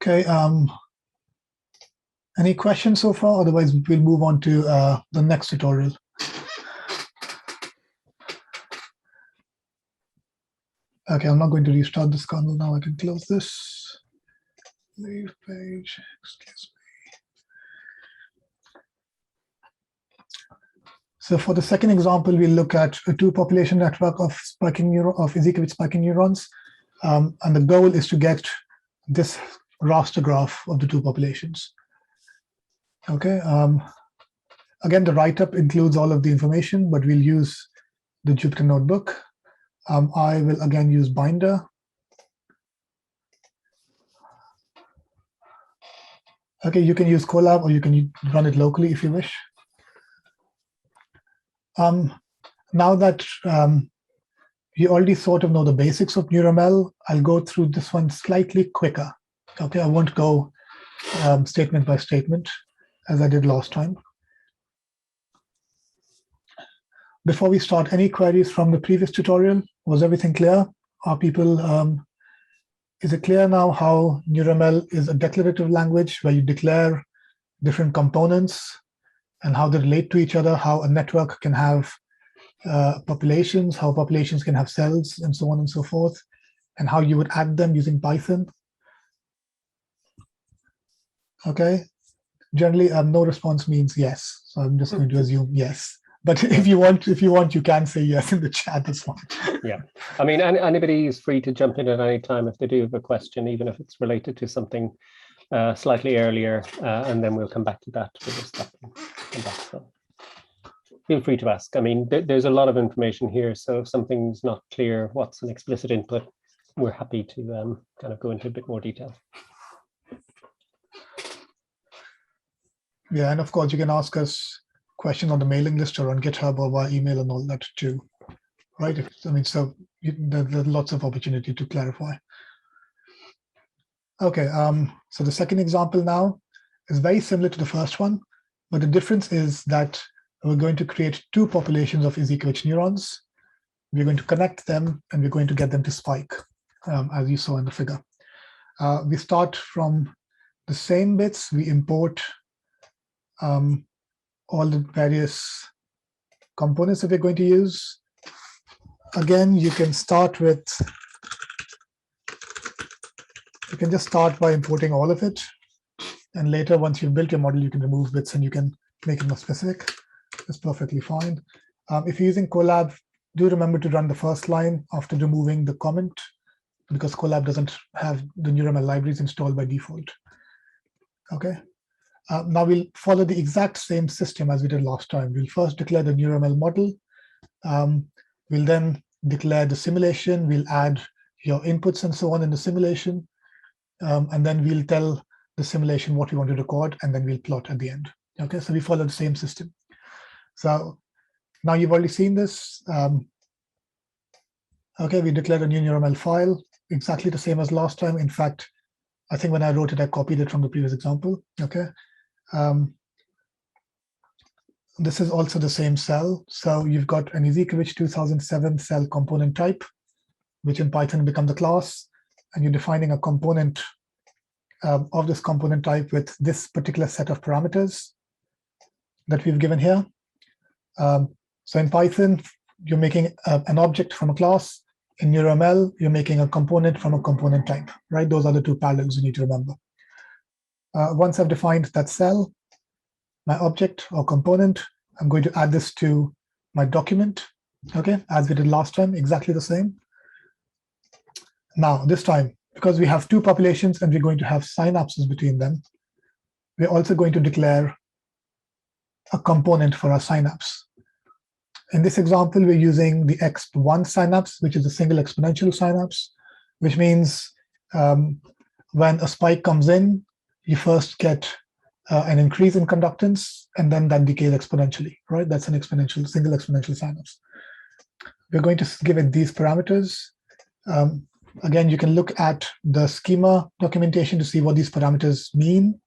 Okay. Any questions so far? Otherwise, we'll move on to the next tutorial. Okay, I'm not going to restart this convo now. I can close this. Leave page. Excuse me. So for the second example, we'll look at a two-population network of Izikevich spiking neurons, and the goal is to get this raster graph of the two populations. Okay. Again, the write-up includes all of the information, but we'll use the Jupyter Notebook. I will again use Binder. Okay, you can use Colab or you can run it locally if you wish. Now that you already sort of know the basics of NeuroML, I'll go through this one slightly quicker. Okay, I won't go statement by statement as I did last time. Before we start, any queries from the previous tutorial? Was everything clear? Are people, is it clear now how NeuroML is a declarative language where you declare different components and how they relate to each other, how a network can have populations, how populations can have cells, and so on and so forth, and how you would add them using Python? Okay. Generally, no response means yes. So I'm just going to assume yes. But if you want, you can say yes in the chat. That's fine. Yeah, I mean, anybody is free to jump in at any time if they do have a question, even if it's related to something slightly earlier, and then we'll come back to that with the stuff. So feel free to ask. I mean, there's a lot of information here, so if something's not clear, what's an explicit input, we're happy to kind of go into a bit more detail. Yeah, and of course, you can ask us questions on the mailing list or on GitHub or via email and all that too, right? I mean, so there's lots of opportunity to clarify. Okay, so the second example now is very similar to the first one, but the difference is that we're going to create two populations of Izikevich neurons. We're going to connect them and we're going to get them to spike, as you saw in the figure. We start from the same bits. We import all the various components that we're going to use. Again, you can start with, you can just start by importing all of it. And later, once you've built your model, you can remove bits and you can make it more specific. That's perfectly fine. If you're using Colab, do remember to run the first line after removing the comment, because Colab doesn't have the NeuroML libraries installed by default. Okay. Now we'll follow the exact same system as we did last time. We'll first declare the NeuroML model. We'll then declare the simulation. We'll add your inputs and so on in the simulation. And then we'll tell the simulation what we want to record, and then we'll plot at the end. Okay, so we follow the same system. So now you've already seen this. Okay, we declared a new NeuroML file, exactly the same as last time. In fact, I think when I wrote it, I copied it from the previous example. Okay. This is also the same cell. So you've got an Izikevich 2007 cell component type, which in Python become the class, and you're defining a component of this component type with this particular set of parameters that we've given here. So in Python, you're making an object from a class. In NeuroML, you're making a component from a component type, right? Those are the two parallels you need to remember. Once I've defined that cell, my object or component, I'm going to add this to my document, okay, as we did last time, exactly the same. Now, this time, because we have two populations and we're going to have synapses between them, we're also going to declare a component for our synapse. In this example, we're using the exp1 synapse, which is a single exponential synapse, which means when a spike comes in, you first get an increase in conductance, and then that decays exponentially, right? That's an exponential, single exponential synapse. We're going to give it these parameters. Again, you can look at the schema documentation to see what these parameters mean.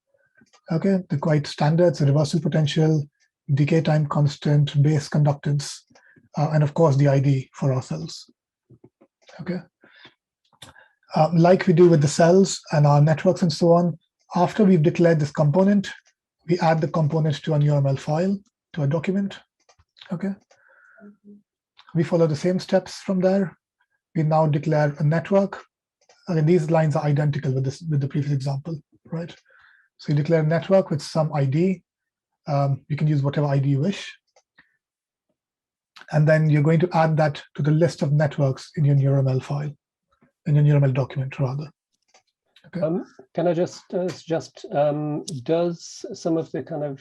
Okay, they're quite standard. So reversal potential, decay time constant, base conductance, and of course the ID for our cells. Okay. like we do with the cells and our networks and so on, after we've declared this component, we add the component to a NeuroML file, to a document. Okay. We follow the same steps from there. We now declare a network. And these lines are identical with the previous example, right? So you declare a network with some ID. You can use whatever ID you wish. And then you're going to add that to the list of networks in your NeuroML file, in your NeuroML document, rather. Okay. Can I just suggest, does some of the kind of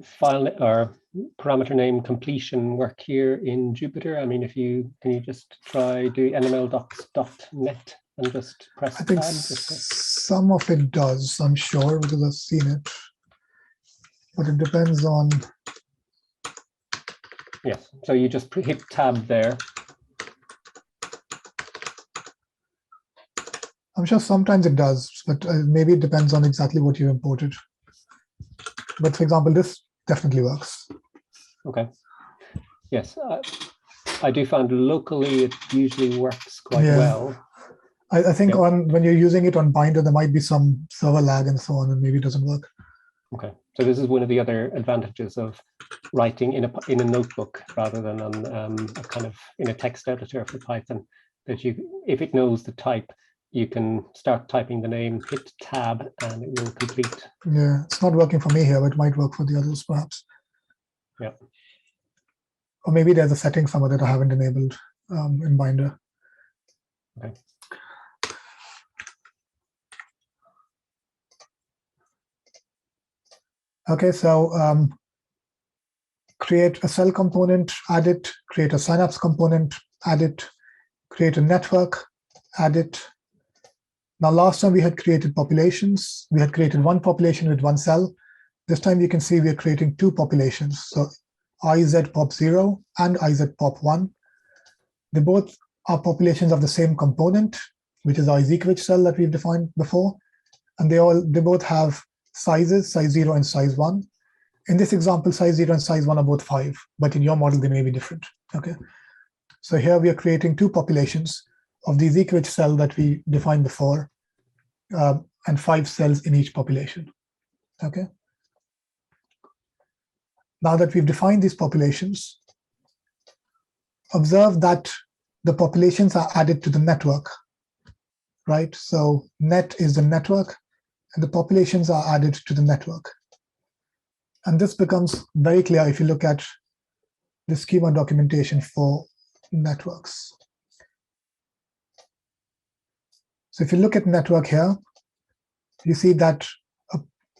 file or parameter name completion work here in Jupyter? I mean, can you just try do nmldocs.net and just press I think tab? some of it does, I'm sure, because I've seen it. But it depends on. Yes, so you just hit tab there. I'm sure sometimes it does, but maybe it depends on exactly what you imported. But for example, this definitely works. Okay. Yes, I do find locally it usually works quite well. I think when you're using it on Binder, there might be some server lag and so on, and maybe it doesn't work. Okay. So this is one of the other advantages of writing in a notebook rather than on a kind of in a text editor for Python. That if it knows the type, you can start typing the name, hit tab, and it will complete. Yeah, it's not working for me here, but it might work for the others, perhaps. Yeah. Or maybe there's a setting somewhere that I haven't enabled in Binder. Okay. Okay, so create a cell component, add it, create a synapse component, add it, create a network, add it. Now, last time we had created populations. We had created one population with one cell. This time you can see we are creating two populations. So IZPOP0 and IZPOP1. They both are populations of the same component, which is our Ezekiewicz cell that we've defined before. And they both have sizes, size 0 and size 1. In this example, size 0 and size 1 are both 5, but in your model, they may be different. Okay. So here we are creating two populations of the Ezekiewicz cell that we defined before, and 5 cells in each population. Okay. Now that we've defined these populations, observe that the populations are added to the network, right? So net is the network, and the populations are added to the network. And this becomes very clear if you look at the schema documentation for networks. So if you look at network here, you see that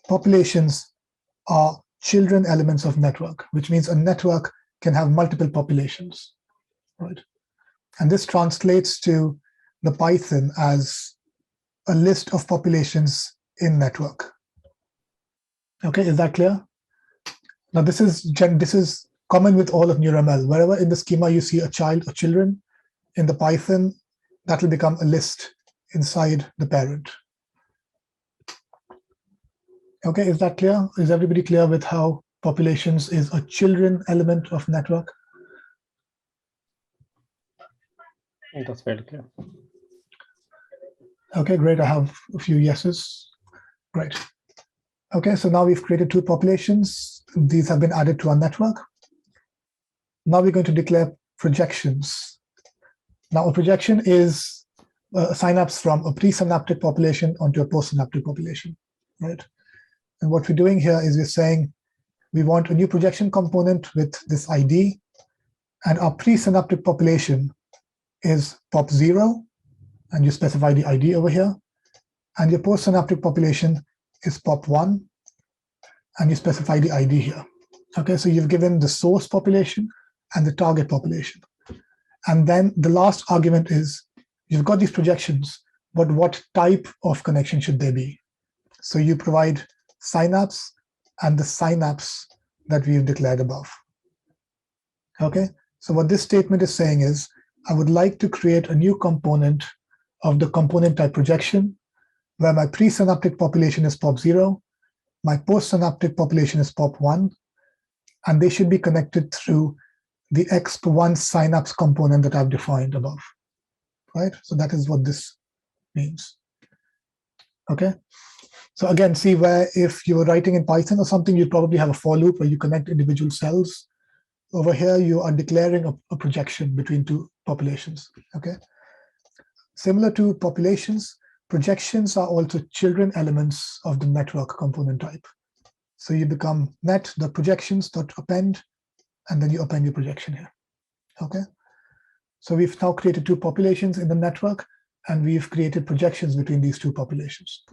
populations are children elements of network, which means a network can have multiple populations, right? And this translates to the Python as a list of populations in network. Okay, is that clear? Now this is common with all of NeuroML. Wherever in the schema you see a child or children, in the Python, that will become a list inside the parent. Okay, is that clear? Is everybody clear with how populations is a children element of network? I think that's fairly clear. Okay, great. I have a few yeses. Great. Okay, so now we've created two populations. These have been added to our network. Now we're going to declare projections. Now a projection is a synapse from a presynaptic population onto a postsynaptic population, right? And what we're doing here is we're saying we want a new projection component with this ID, and our presynaptic population is POP0, and you specify the ID over here, and your postsynaptic population is POP1, and you specify the ID here. Okay, so you've given the source population and the target population. And then the last argument is you've got these projections, but what type of connection should they be? So you provide synapse and the synapse that we've declared above. Okay, so what this statement is saying is, I would like to create a new component of the component type projection where my presynaptic population is POP0, my postsynaptic population is POP1, and they should be connected through the exp1 synapse component that I've defined above. right? So that is what this means. Okay. So again, see where if you were writing in Python or something, you'd probably have a for loop where you connect individual cells. Over here, you are declaring a projection between two populations. Okay. Similar to populations, projections are also children elements of the network component type. So you become net.projections.append, and then you append your projection here. Okay. So we've now created two populations in the network, and we've created projections between these two populations.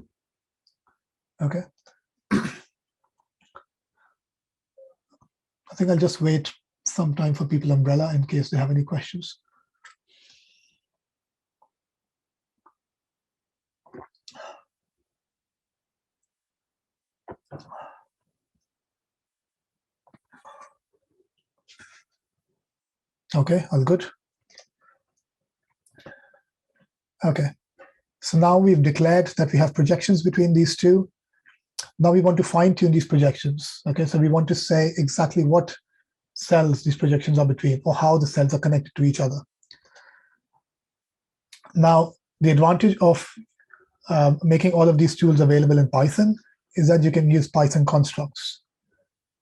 Okay. I think I'll just wait some time for people umbrella in case they have any questions. Okay, all good. Okay, so now we've declared that we have projections between these two. Now we want to fine tune these projections. Okay, so we want to say exactly what cells these projections are between, or how the cells are connected to each other. Now, the advantage of making all of these tools available in Python is that you can use Python constructs.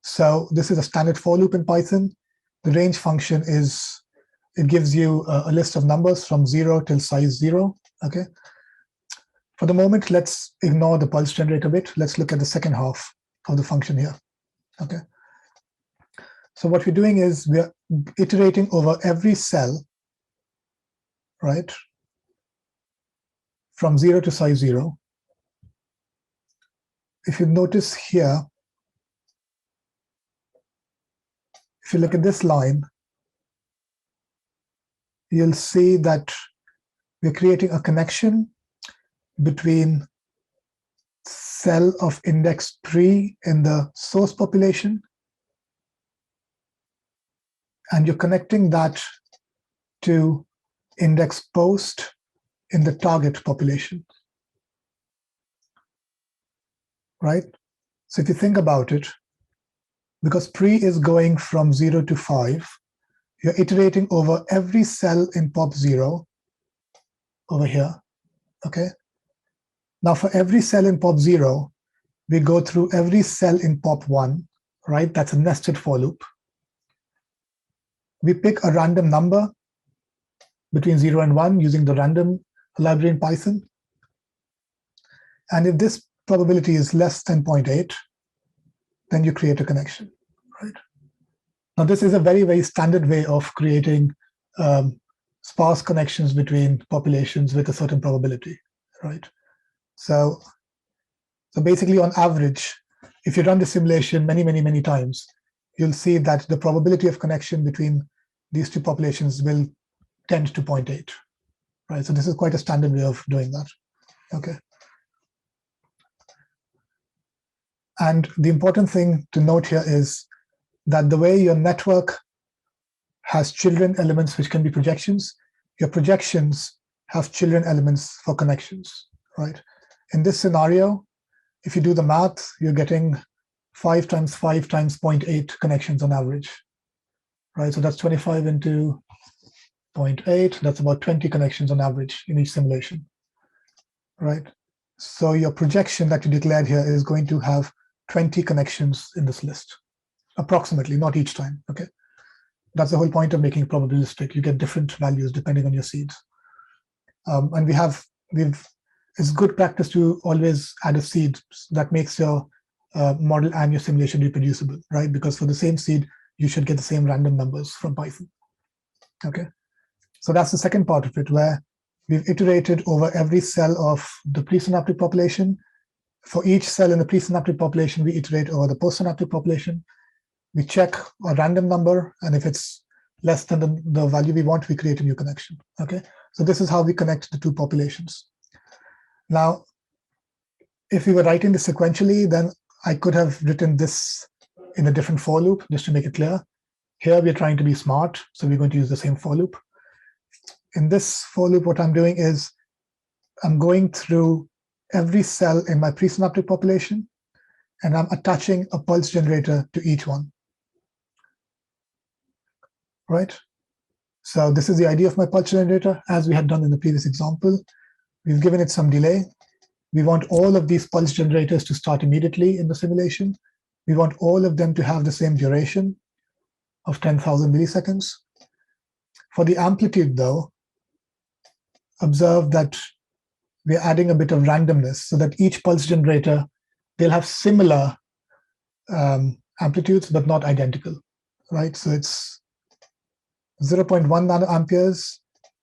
So this is a standard for loop in Python. The range function it gives you a list of numbers from 0 till size 0. Okay. For the moment, let's ignore the pulse generator bit. Let's look at the second half of the function here. Okay. So what we're doing is we're iterating over every cell, right, from 0 to size 0. If you notice here, if you look at this line, you'll see that we're creating a connection between cell of index pre in the source population, and you're connecting that to index post in the target population, right? So if you think about it, because pre is going from 0 to 5, you're iterating over every cell in pop 0 over here, okay? Now for every cell in pop 0, we go through every cell in pop 1, right? That's a nested for loop. We pick a random number between 0 and 1 using the random library in Python. And if this probability is less than 0.8, then you create a connection, right? Now, this is a very, very standard way of creating sparse connections between populations with a certain probability, right? So basically, on average, if you run the simulation many, many, many times, you'll see that the probability of connection between these two populations will tend to 0.8, right? So this is quite a standard way of doing that, okay? And the important thing to note here is that the way your network has children elements which can be projections, your projections have children elements for connections, right? In this scenario, if you do the math, you're getting 5 times 5 times 0.8 connections on average, right? So that's 25 into 0.8. That's about 20 connections on average in each simulation, right? So your projection that you declared here is going to have 20 connections in this list, approximately, not each time, okay? That's the whole point of making probabilistic. You get different values depending on your seeds. And it's good practice to always add a seed that makes your model and your simulation reproducible, right? Because for the same seed, you should get the same random numbers from Python, okay? So that's the second part of it, where we've iterated over every cell of the presynaptic population. For each cell in the presynaptic population, we iterate over the postsynaptic population. We check a random number, and if it's less than the value we want, we create a new connection, okay? So this is how we connect the two populations. Now, if we were writing this sequentially, then I could have written this in a different for loop, just to make it clear. Here, we're trying to be smart, so we're going to use the same for loop. In this for loop, what I'm doing is I'm going through every cell in my presynaptic population, and I'm attaching a pulse generator to each one, right? So this is the idea of my pulse generator, as we had done in the previous example. We've given it some delay. We want all of these pulse generators to start immediately in the simulation. We want all of them to have the same duration of 10,000 milliseconds. For the amplitude, though, observe that we're adding a bit of randomness so that each pulse generator, they'll have similar amplitudes, but not identical, right? So it's 0.1 nanoamperes,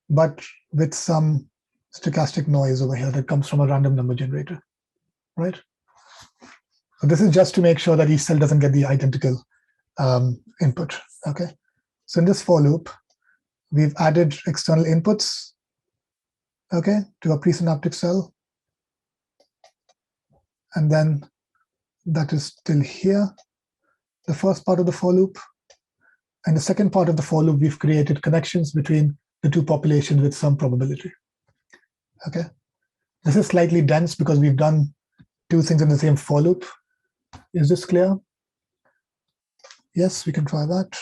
but with some stochastic noise over here that comes from a random number generator, right? So this is just to make sure that each cell doesn't get the identical input, okay? So in this for loop, we've added external inputs, okay, to a presynaptic cell. And then that is still here, the first part of the for loop. And the second part of the for loop, we've created connections between the two populations with some probability, okay? This is slightly dense because we've done two things in the same for loop. Is this clear? Yes, we can try that.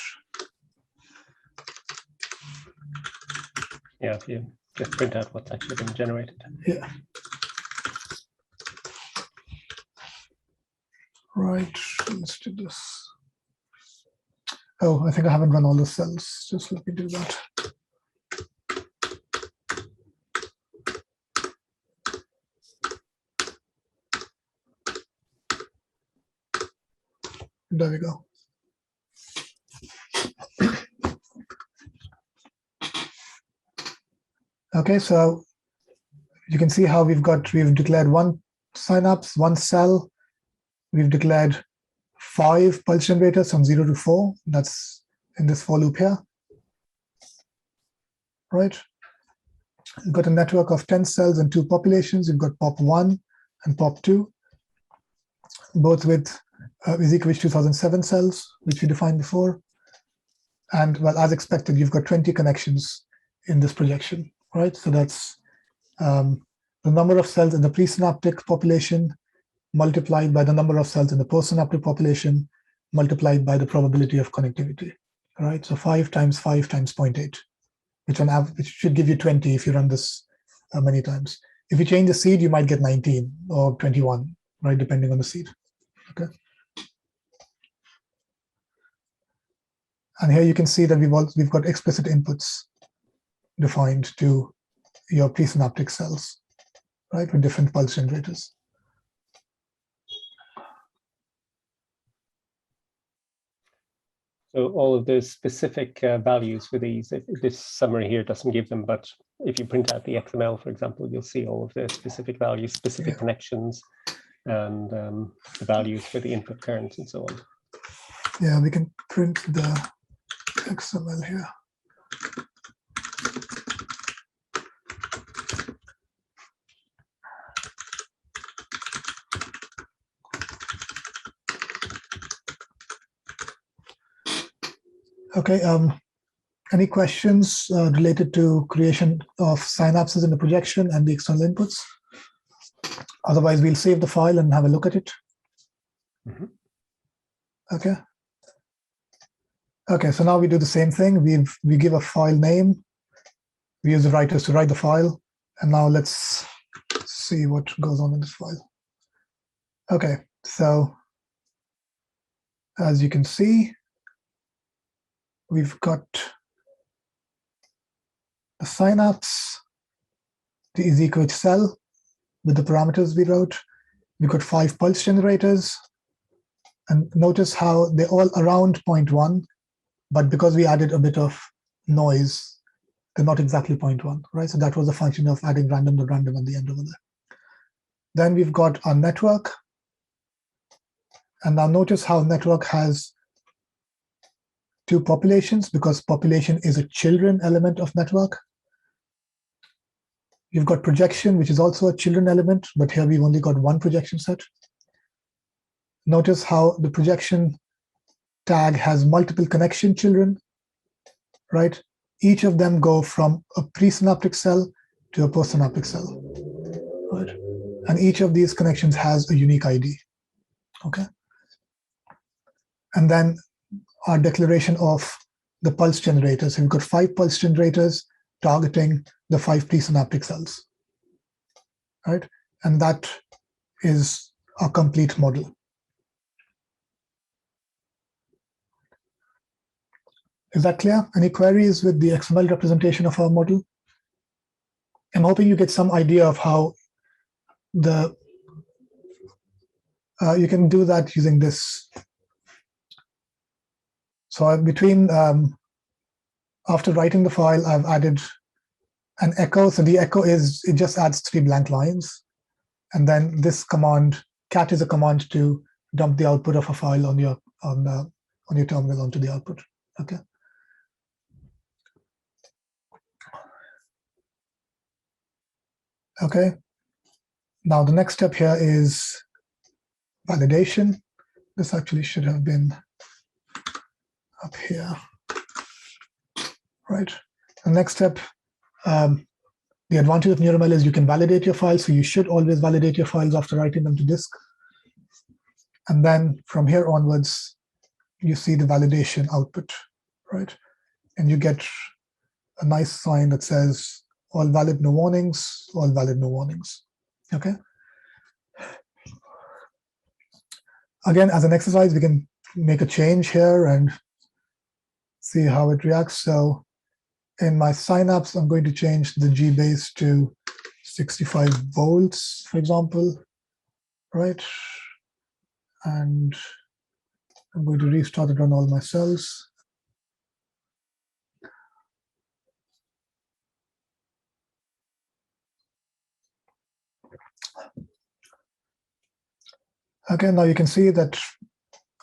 Yeah, if you just print out what's actually been generated. Yeah. Right, let's do this. Oh, I think I haven't run all the cells. Just let me do that. There we go. Okay, so you can see how we've declared one synapse, one cell. We've declared 5 pulse generators from 0 to 4. That's in this for loop here, right? We've got a network of 10 cells and 2 populations. We've got POP1 and POP2, both with Ezekiewicz 2007 cells, which we defined before. And well, as expected, you've got 20 connections in this projection, right? So that's the number of cells in the presynaptic population multiplied by the number of cells in the postsynaptic population multiplied by the probability of connectivity, right? So 5 times 5 times 0.8, which should give you 20 if you run this many times. If you change the seed, you might get 19 or 21, right, depending on the seed, okay? And here you can see that we've got explicit inputs defined to your presynaptic cells, right, with different pulse generators. So all of the specific values for these, this summary here doesn't give them, but if you print out the XML, for example, you'll see all of the specific values, specific connections, and the values for the input currents and so on. Yeah, we can print the XML here. Okay, any questions related to creation of synapses in the projection and the external inputs? Otherwise, we'll save the file and have a look at it. Mm-hmm. Okay. Okay, so now we do the same thing. We give a file name. We use the writers to write the file. And now let's see what goes on in this file. Okay, so as you can see, we've got the synapse, the Ezekiewicz cell with the parameters we wrote. We've got 5 pulse generators. And notice how they're all around 0.1, but because we added a bit of noise, they're not exactly 0.1, right? So that was a function of adding random to random at the end over there. Then we've got our network. And now notice how network has 2 populations, because population is a children element of network. You've got projection, which is also a children element, but here we've only got 1 projection set. Notice how the projection tag has multiple connection children, right? Each of them go from a presynaptic cell to a postsynaptic cell, right? And each of these connections has a unique ID, okay? And then our declaration of the pulse generators. So we've got 5 pulse generators targeting the 5 presynaptic cells, right? And that is a complete model. Is that clear? Any queries with the XML representation of our model? I'm hoping you get some idea of how the you can do that using this. So between after writing the file, I've added an echo. So the echo is, it just adds 3 blank lines. And then this command, cat, is a command to dump the output of a file on your terminal onto the output. Okay. Okay. Now the next step here is validation. This actually should have been up here, right? The next step, the advantage of NeuroML is you can validate your files, so you should always validate your files after writing them to disk. And then from here onwards, you see the validation output, right? And you get a nice sign that says all valid, no warnings, all valid, no warnings. Okay. Again, as an exercise, we can make a change here and see how it reacts. So in my synapse, I'm going to change the G base to 65 volts, for example, right? And I'm going to restart it on all my cells. Okay, now you can see that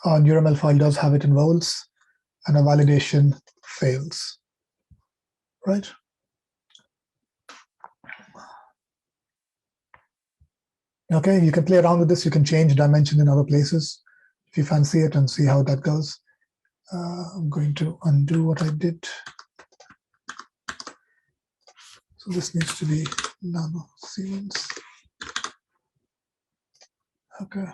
our NeuroML file does have it in volts, and a validation fails, right? Okay, you can play around with this. You can change dimension in other places if you fancy it and see how that goes. I'm going to undo what I did. So this needs to be nanosiemens. Okay.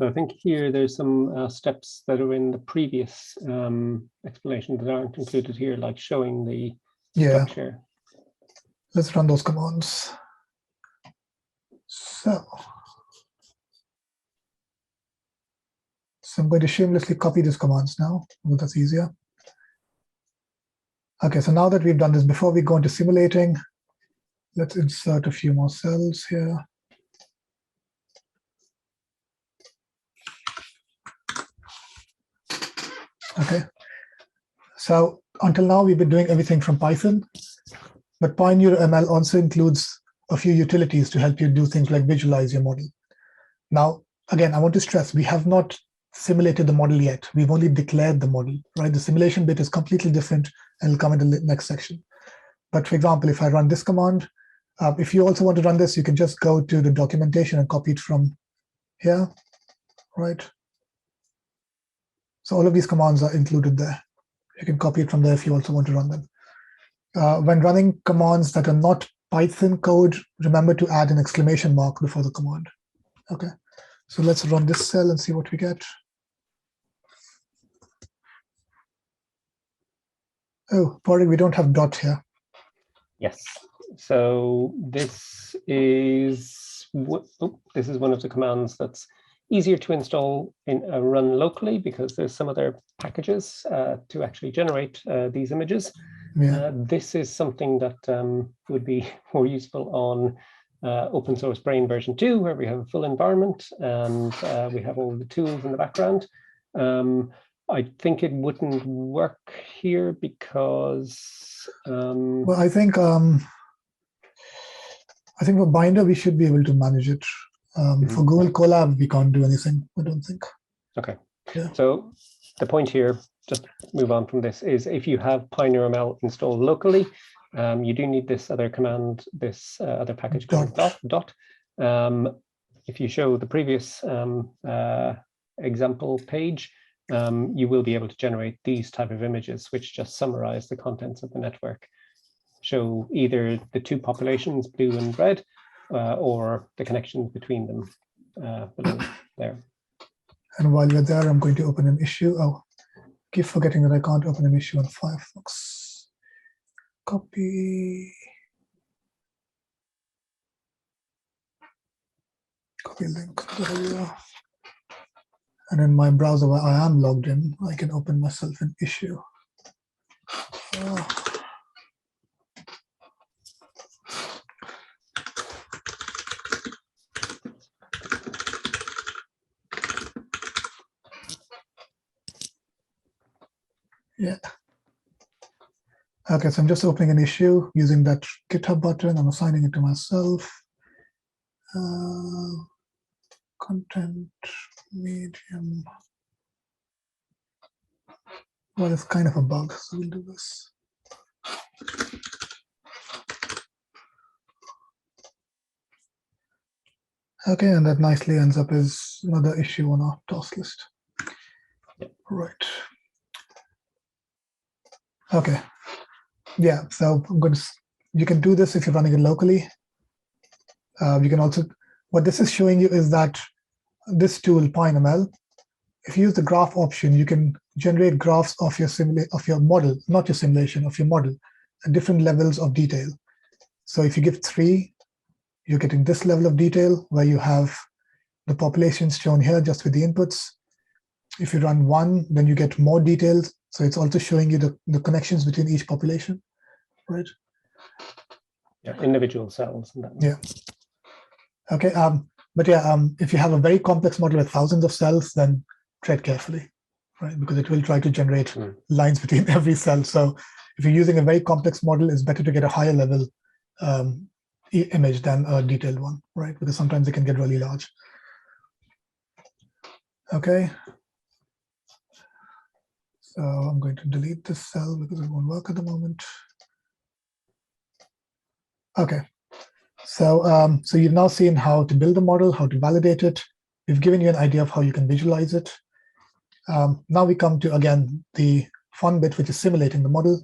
So I think here there's some steps that are in the previous explanation that aren't included here, like showing the structure. Let's run those commands. So I'm going to shamelessly copy these commands now. Well, that's easier. Okay, so now that we've done this, before we go into simulating, let's insert a few more cells here. Okay, so until now we've been doing everything from Python, but NeuroML also includes a few utilities to help you do things like visualize your model. Now, again, I want to stress, we have not simulated the model yet. We've only declared the model, right? The simulation bit is completely different and will come in the next section. But for example, if I run this command, if you also want to run this, you can just go to the documentation and copy it from here, right? So all of these commands are included there. You can copy it from there if you also want to run them. When running commands that are not Python code, remember to add an exclamation mark before the command. Okay, so let's run this cell and see what we get. Oh, Padraig, we don't have dot here. Yes. So this is one of the commands that's easier to install in run locally, because there's some other packages to actually generate these images. Yeah. This is something that would be more useful on open source Brain version 2, where we have a full environment and we have all the tools in the background. I think it wouldn't work here because well, I think for Binder we should be able to manage it. For Google Colab we can't do anything, I don't think. Okay. Yeah. So the point here, just move on from this, is if you have NeuroML installed locally, you do need this other command, this other package called dot. If you show the previous example page, you will be able to generate these type of images, which just summarize the contents of the network. show either the two populations, blue and red, or the connections between them below there. And while we're there, I'm going to open an issue. Oh, keep forgetting that I can't open an issue on Firefox. Copy link. There we are. And in my browser where I am logged in, I can open myself an issue. Yeah. Okay, so I'm just opening an issue using that GitHub button. I'm assigning it to myself. Content, medium. Well, it's kind of a bug, so we'll do this. Okay, and that nicely ends up as another issue on our task list. Right. Okay. Yeah, so I'm going to, you can do this if you're running it locally. You can also, what this is showing you is that this tool, PineML, if you use the graph option, you can generate graphs of your model, not your simulation, of your model, at different levels of detail. So if you give 3, you're getting this level of detail where you have the populations shown here just with the inputs. If you run 1, then you get more details. So it's also showing you the connections between each population, right? Yeah, individual cells. And that. Yeah. Okay. But yeah, if you have a very complex model with thousands of cells, then tread carefully, right? Because it will try to generate lines between every cell. So if you're using a very complex model, it's better to get a higher level image than a detailed one, right? Because sometimes they can get really large. Okay. So I'm going to delete this cell because it won't work at the moment. Okay. So, so you've now seen how to build a model, how to validate it. We've given you an idea of how you can visualize it. Now we come to, again, the fun bit, which is simulating the model.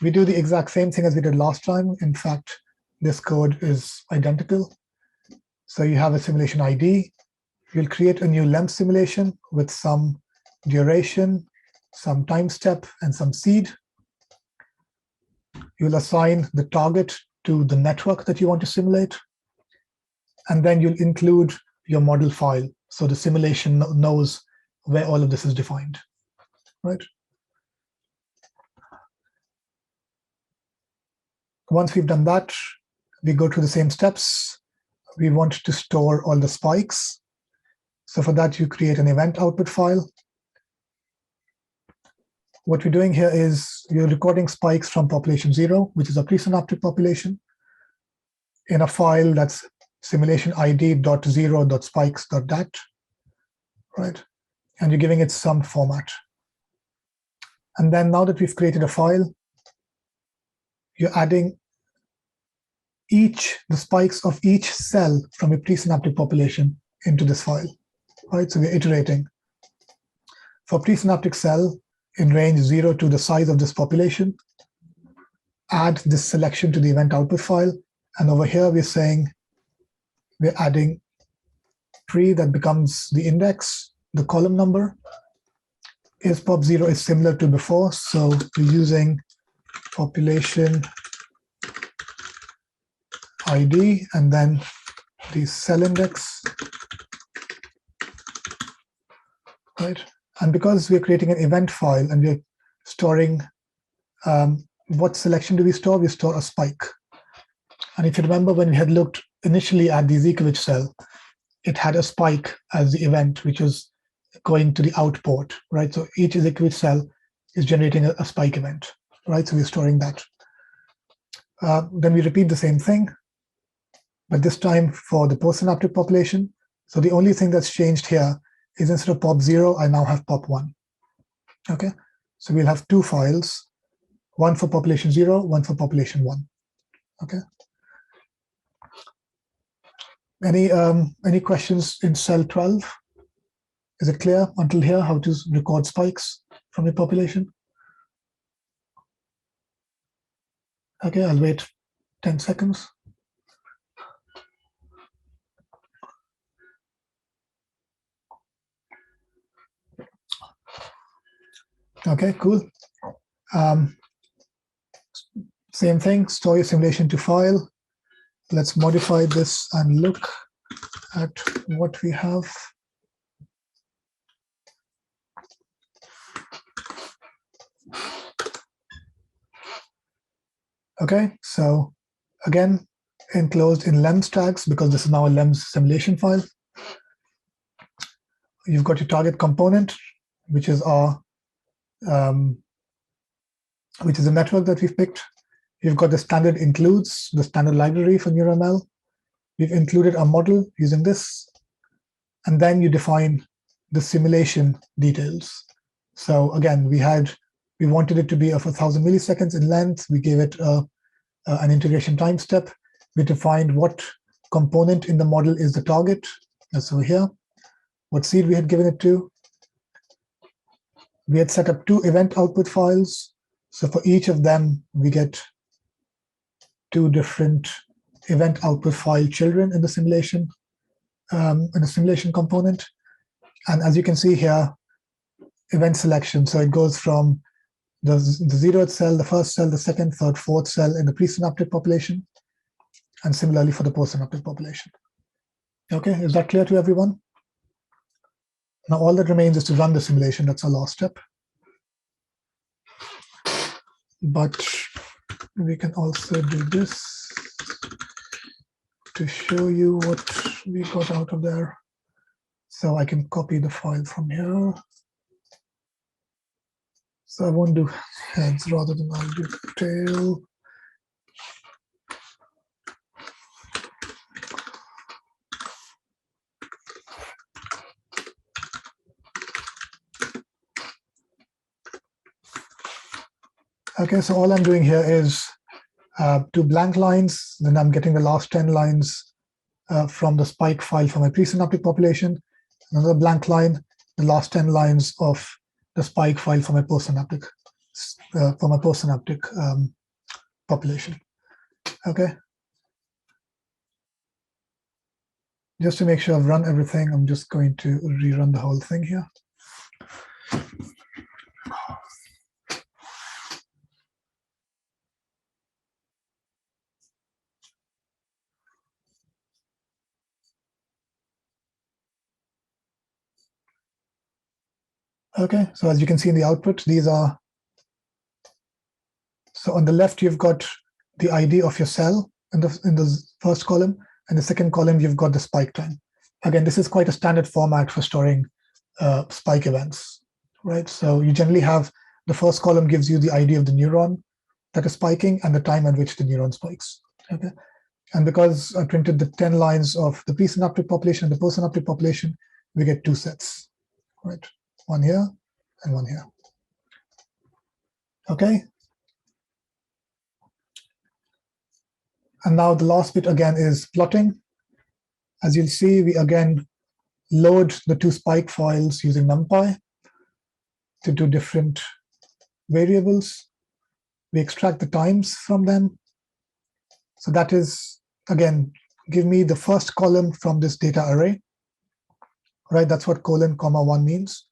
We do the exact same thing as we did last time. In fact, this code is identical. So you have a simulation ID. You'll create a new length simulation with some duration, some time step, and some seed. You'll assign the target to the network that you want to simulate. And then you'll include your model file, so the simulation knows where all of this is defined, right? Once we've done that, we go through the same steps. We want to store all the spikes. So for that, you create an event output file. What we're doing here is you're recording spikes from population 0, which is a presynaptic population, in a file that's simulation id.0.spikes.dat, right? And you're giving it some format. And then now that we've created a file, you're adding the spikes of each cell from a presynaptic population into this file, right? So we're iterating. For presynaptic cell in range 0 to the size of this population, add this selection to the event output file. And over here, we're saying we're adding tree that becomes the index, the column number. Is pop0 is similar to before. So we're using population ID and then the cell index, right? And because we're creating an event file and we're storing, what selection do we store? We store a spike. And if you remember when we had looked initially at the Zeekovich cell, it had a spike as the event, which was going to the out port, right? So each Zeekovich cell is generating a spike event, right? So we're storing that. Then we repeat the same thing, but this time for the postsynaptic population. So the only thing that's changed here is instead of pop0, I now have pop1. Okay, so we'll have 2 files, one for population 0, one for population 1. Okay. Any questions in cell 12? Is it clear until here how to record spikes from the population? Okay, I'll wait 10 seconds. Okay, cool. Same thing, store your simulation to file. Let's modify this and look at what we have. Okay, so again, enclosed in LEMS tags, because this is now a LEMS simulation file. You've got your target component, which is our which is a network that we've picked. You've got the standard includes, the standard library for NeuroML. We've included a model using this, and then you define the simulation details. So again, we wanted it to be of 1,000 milliseconds in length. We gave it an integration time step. We defined what component in the model is the target. That's over here. What seed we had given it to. We had set up 2 event output files. So for each of them, we get 2 different event output file children in the simulation component. And as you can see here, event selection. So it goes from the 0th cell, the 1st cell, the 2nd, 3rd, 4th cell in the presynaptic population, and similarly for the postsynaptic population. Okay, is that clear to everyone? Now all that remains is to run the simulation. That's our last step. But we can also do this to show you what we got out of there. So I can copy the file from here. So I won't do heads, rather than I'll do tail. Okay, so all I'm doing here is 2 blank lines, then I'm getting the last 10 lines from the spike file for my presynaptic population. Another blank line, the last 10 lines of the spike file for my postsynaptic population. Okay. Just to make sure I've run everything, I'm just going to rerun the whole thing here. Okay, so as you can see in the output, these are, so on the left, you've got the ID of your cell in the first column, and the second column, you've got the spike time. Again, this is quite a standard format for storing spike events, right? So you generally have the first column gives you the ID of the neuron that is spiking and the time at which the neuron spikes. Okay, and because I printed the 10 lines of the presynaptic population and the postsynaptic population, we get 2 sets, right? One here and one here. Okay. And now the last bit again is plotting. As you'll see, we again load the 2 spike files using NumPy to do different variables. We extract the times from them. So that is, again, give me the first column from this data array, right? That's what : 1 means.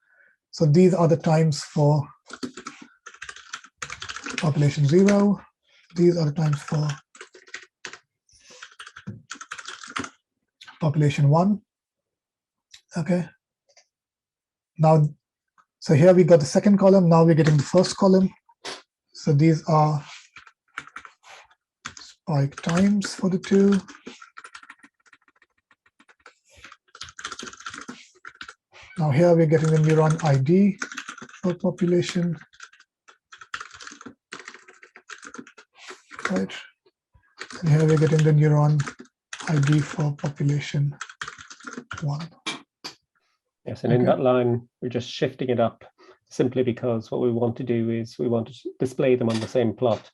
So these are the times for population 0. These are the times for population 1. Okay. Now, so here we got the second column. Now we're getting the first column. So these are spike times for the 2. Now here we're getting the neuron ID for population, right? And here we're getting the neuron ID for population 1. Yes, and in that line, we're just shifting it up simply because what we want to do is we want to display them on the same plot,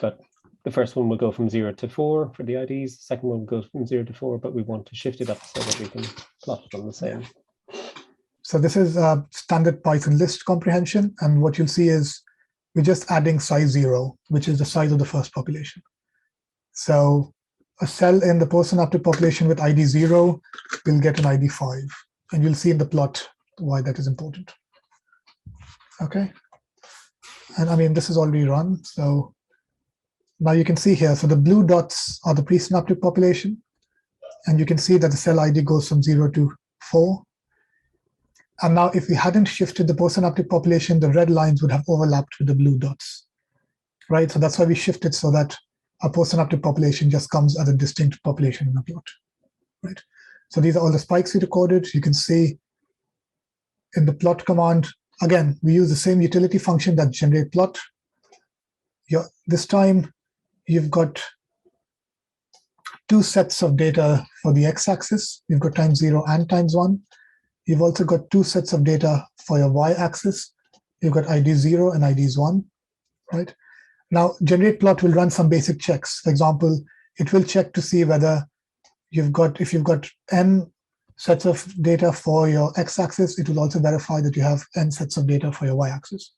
but the first one will go from 0 to 4 for the IDs, the second one goes from 0 to 4, but we want to shift it up so that we can plot it on the same. So this is standard Python list comprehension, and what you'll see is we're just adding size 0, which is the size of the first population. So a cell in the postsynaptic population with ID 0 will get an ID 5. And you'll see in the plot why that is important. Okay. And I mean, this is already run. So now you can see here, so the blue dots are the presynaptic population. And you can see that the cell ID goes from 0 to 4. And now if we hadn't shifted the postsynaptic population, the red lines would have overlapped with the blue dots, right? So that's why we shifted so that our postsynaptic population just comes as a distinct population in the plot, right? So these are all the spikes we recorded. You can see in the plot command, again, we use the same utility function that generate plot. This time, you've got 2 sets of data for the x-axis. You've got times 0 and times 1. You've also got 2 sets of data for your y-axis. You've got ID 0 and IDs 1, right? Now, generate plot will run some basic checks. For example, it will check to see whether if you've got n sets of data for your x-axis, it will also verify that you have n sets of data for your y-axis,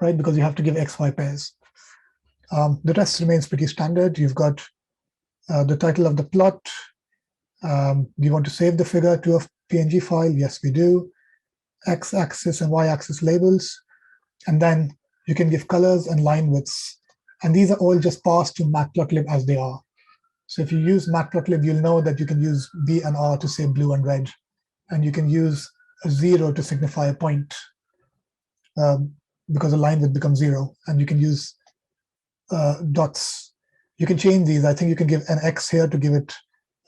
right? Because you have to give x-y pairs. The rest remains pretty standard. You've got the title of the plot. Do you want to save the figure to a PNG file? Yes, we do. X-axis and y-axis labels. And then you can give colors and line widths. And these are all just passed to matplotlib as they are. So if you use matplotlib, you'll know that you can use B and R to say blue and red. And you can use a 0 to signify a point because the line width becomes 0. And you can use dots. You can change these. I think you can give an X here to give it,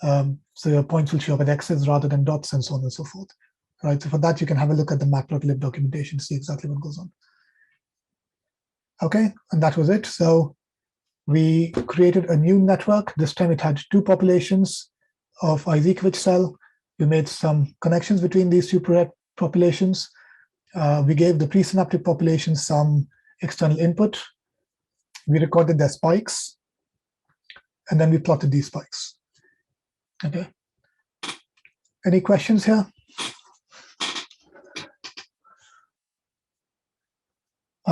so your points will show up at X's rather than dots and so on and so forth. Right. So for that, you can have a look at the matplotlib documentation to see exactly what goes on. Okay, and that was it. So we created a new network. This time it had 2 populations of Izekvich cell. We made some connections between these 2 populations. We gave the presynaptic population some external input. We recorded their spikes, and then we plotted these spikes. Okay. Any questions here?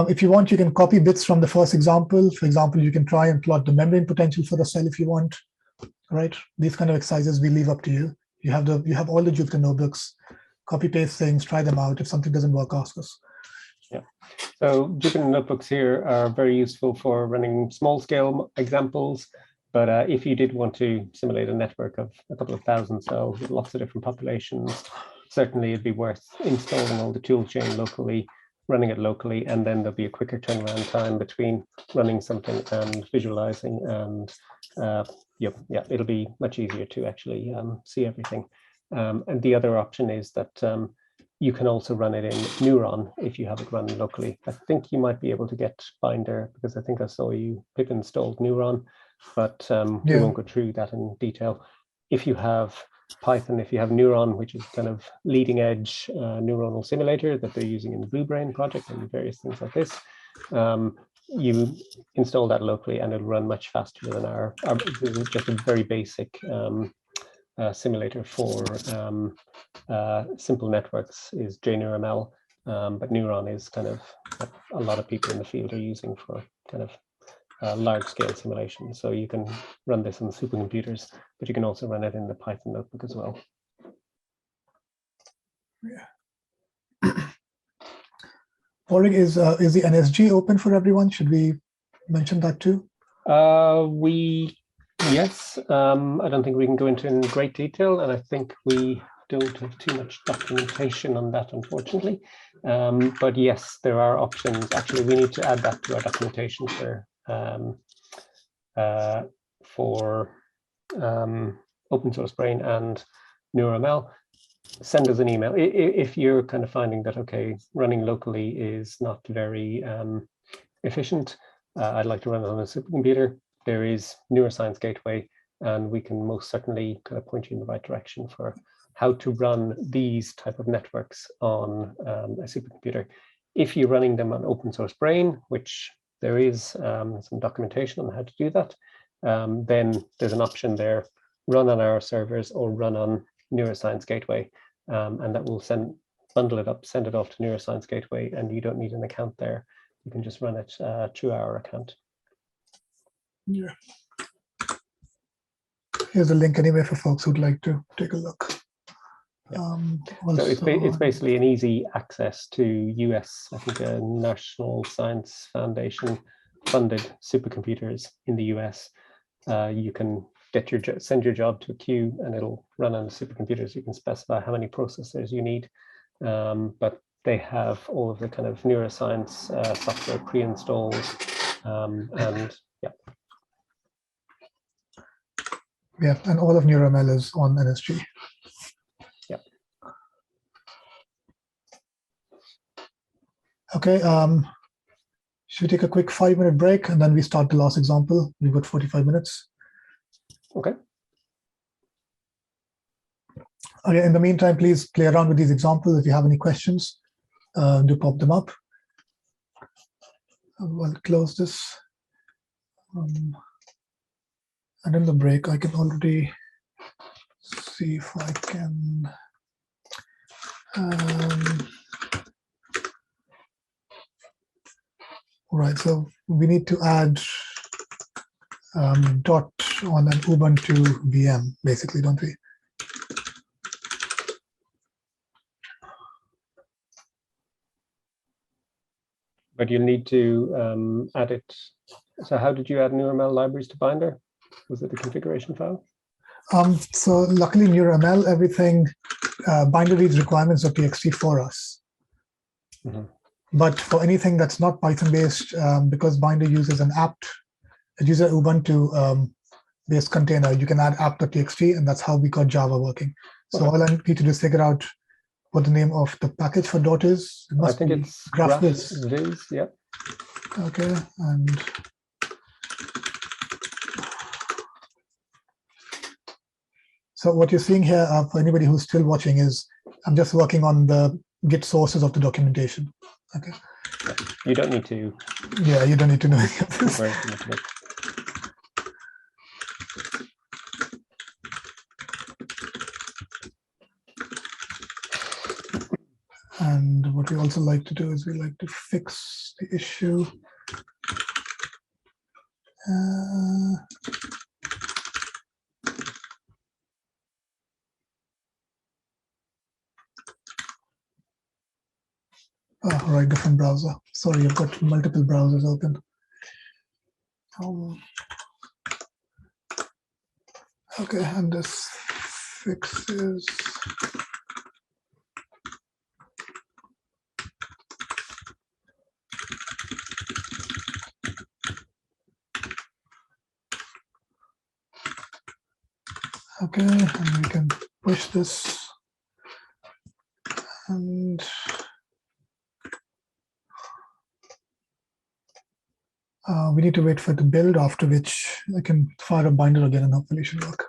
If you want, you can copy bits from the first example. For example, you can try and plot the membrane potential for the cell if you want, right? These kind of exercises we leave up to you. You have all the Jupyter notebooks. Copy paste things, try them out. If something doesn't work, ask us. Yeah. So Jupyter notebooks here are very useful for running small scale examples. But if you did want to simulate a network of a couple of thousand cells with lots of different populations, certainly it'd be worth installing all the tool chain locally, running it locally, and then there'll be a quicker turnaround time between running something and visualizing. And it'll be much easier to actually see everything. And the other option is that you can also run it in Neuron if you have it run locally. I think you might be able to get Binder because I think I saw you pip installed Neuron, but we won't go through that in detail. If you have Python, if you have Neuron, which is kind of leading edge neuronal simulator that they're using in the Blue Brain project and various things like this, you install that locally and it'll run much faster than our this is just a very basic simulator for simple networks is NeuroML, but Neuron is kind of what a lot of people in the field are using for kind of large-scale simulation. So you can run this on supercomputers, but you can also run it in the Python notebook as well. Yeah. Padraig, is the NSG open for everyone? Should we mention that too? Yes. I don't think we can go into in great detail, and I think we don't have too much documentation on that, unfortunately. But yes, there are options. Actually, we need to add that to our documentation for open source brain and NeuroML. Send us an email if you're kind of finding that, okay, running locally is not very efficient. I'd like to run it on a supercomputer. There is Neuroscience Gateway, and we can most certainly kind of point you in the right direction for how to run these type of networks on a supercomputer. If you're running them on open source brain, which there is some documentation on how to do that, then there's an option there, run on our servers or run on Neuroscience Gateway, and that will bundle it up, send it off to Neuroscience Gateway, and you don't need an account there. you can just run it through our account. Yeah. Here's a link anyway for folks who'd like to take a look. Yeah. So it's basically an easy access to US, I think, a National Science Foundation funded supercomputers in the US. You can get send your job to a queue and it'll run on the supercomputers. You can specify how many processors you need, but they have all of the kind of neuroscience software pre-installed, and yeah. Yeah, and all of NeuroML is on NSG. Yeah. Okay, should we take a quick 5-minute break and then we start the last example? We've got 45 minutes. Okay. Okay, in the meantime, please play around with these examples. If you have any questions, do pop them up. I'll close this. And in the break, I can already see if I can. Right, so we need to add dot on an Ubuntu VM, basically, don't we? But you'll need to add it. So how did you add NeuroML libraries to Binder? Was it the configuration file? So luckily, NeuroML, everything, Binder reads requirements.txt for us. Mm-hmm. But for anything that's not Python-based, because Binder uses an apt, it uses an Ubuntu-based container, you can add apt.txt, and that's how we got Java working. So all I need to do is figure out what the name of the package for dot is. It must I think it's GraphViz. Yeah. Okay, and so what you're seeing here, for anybody who's still watching, is I'm just working on the Git sources of the documentation. Okay. You don't need to. Yeah, you don't need to know any of this. And what we also like to do is we like to fix the issue. Oh, right, different browser. Sorry, I've got multiple browsers open. Okay, and this fixes. Okay, and we can push this. And we need to wait for it to build, after which I can fire a Binder again and hopefully it should work.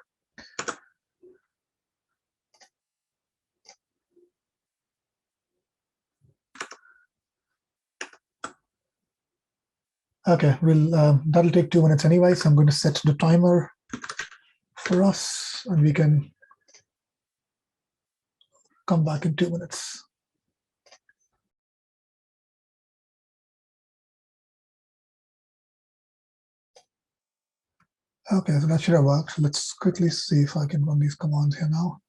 Okay, that'll take 2 minutes anyway, so I'm going to set the timer for us, and we can come back in 2 minutes. Okay, so that should have worked. So let's quickly see if I can run these commands here now.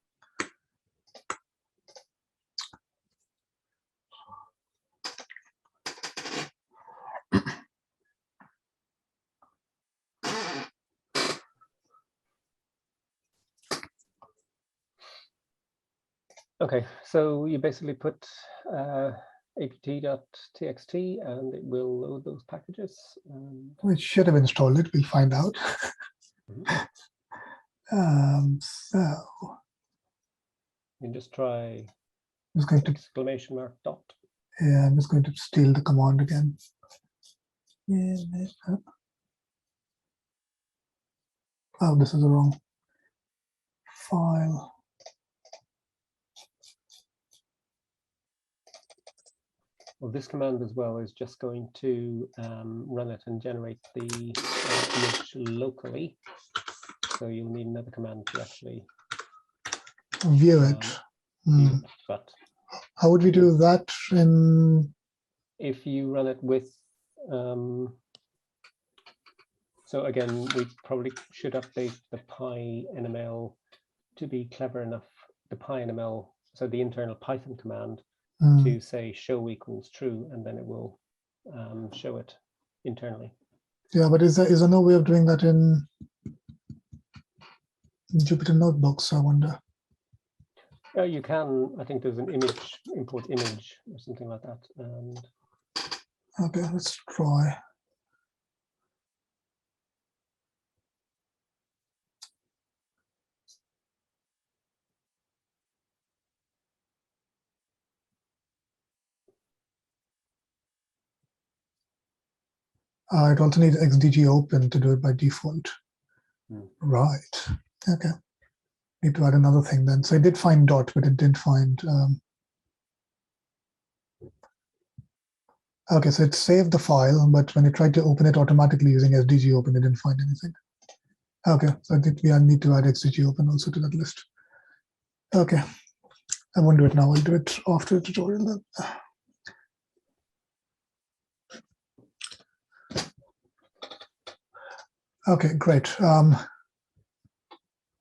Okay, so you basically put apt.txt and it will load those packages. We should have installed it. We'll find out. So you can just try I'm just going to exclamation mark dot. Yeah, I'm just going to steal the command again. Oh, this is the wrong file. Well, this command as well is just going to run it and generate the image locally. So you'll need another command to actually view it. View it. But how would we do that? If you run it with So again, we probably should update the PyNML to be clever enough, the PyNML, so the internal Python command, to say show equals true, and then it will show it internally. Yeah, but is there no way of doing that in Jupyter Notebooks, I wonder? You can, I think there's an image, import image or something like that. And okay, let's try. It also needs XDG open to do it by default. Right. Okay. Need to add another thing then. So it did find dot, but it didn't find. Okay, so it saved the file, but when it tried to open it automatically using SDG open, it didn't find anything. Okay, so I think we need to add XDG open also to that list. Okay, I won't do it now. I'll do it after the tutorial then. Okay, great.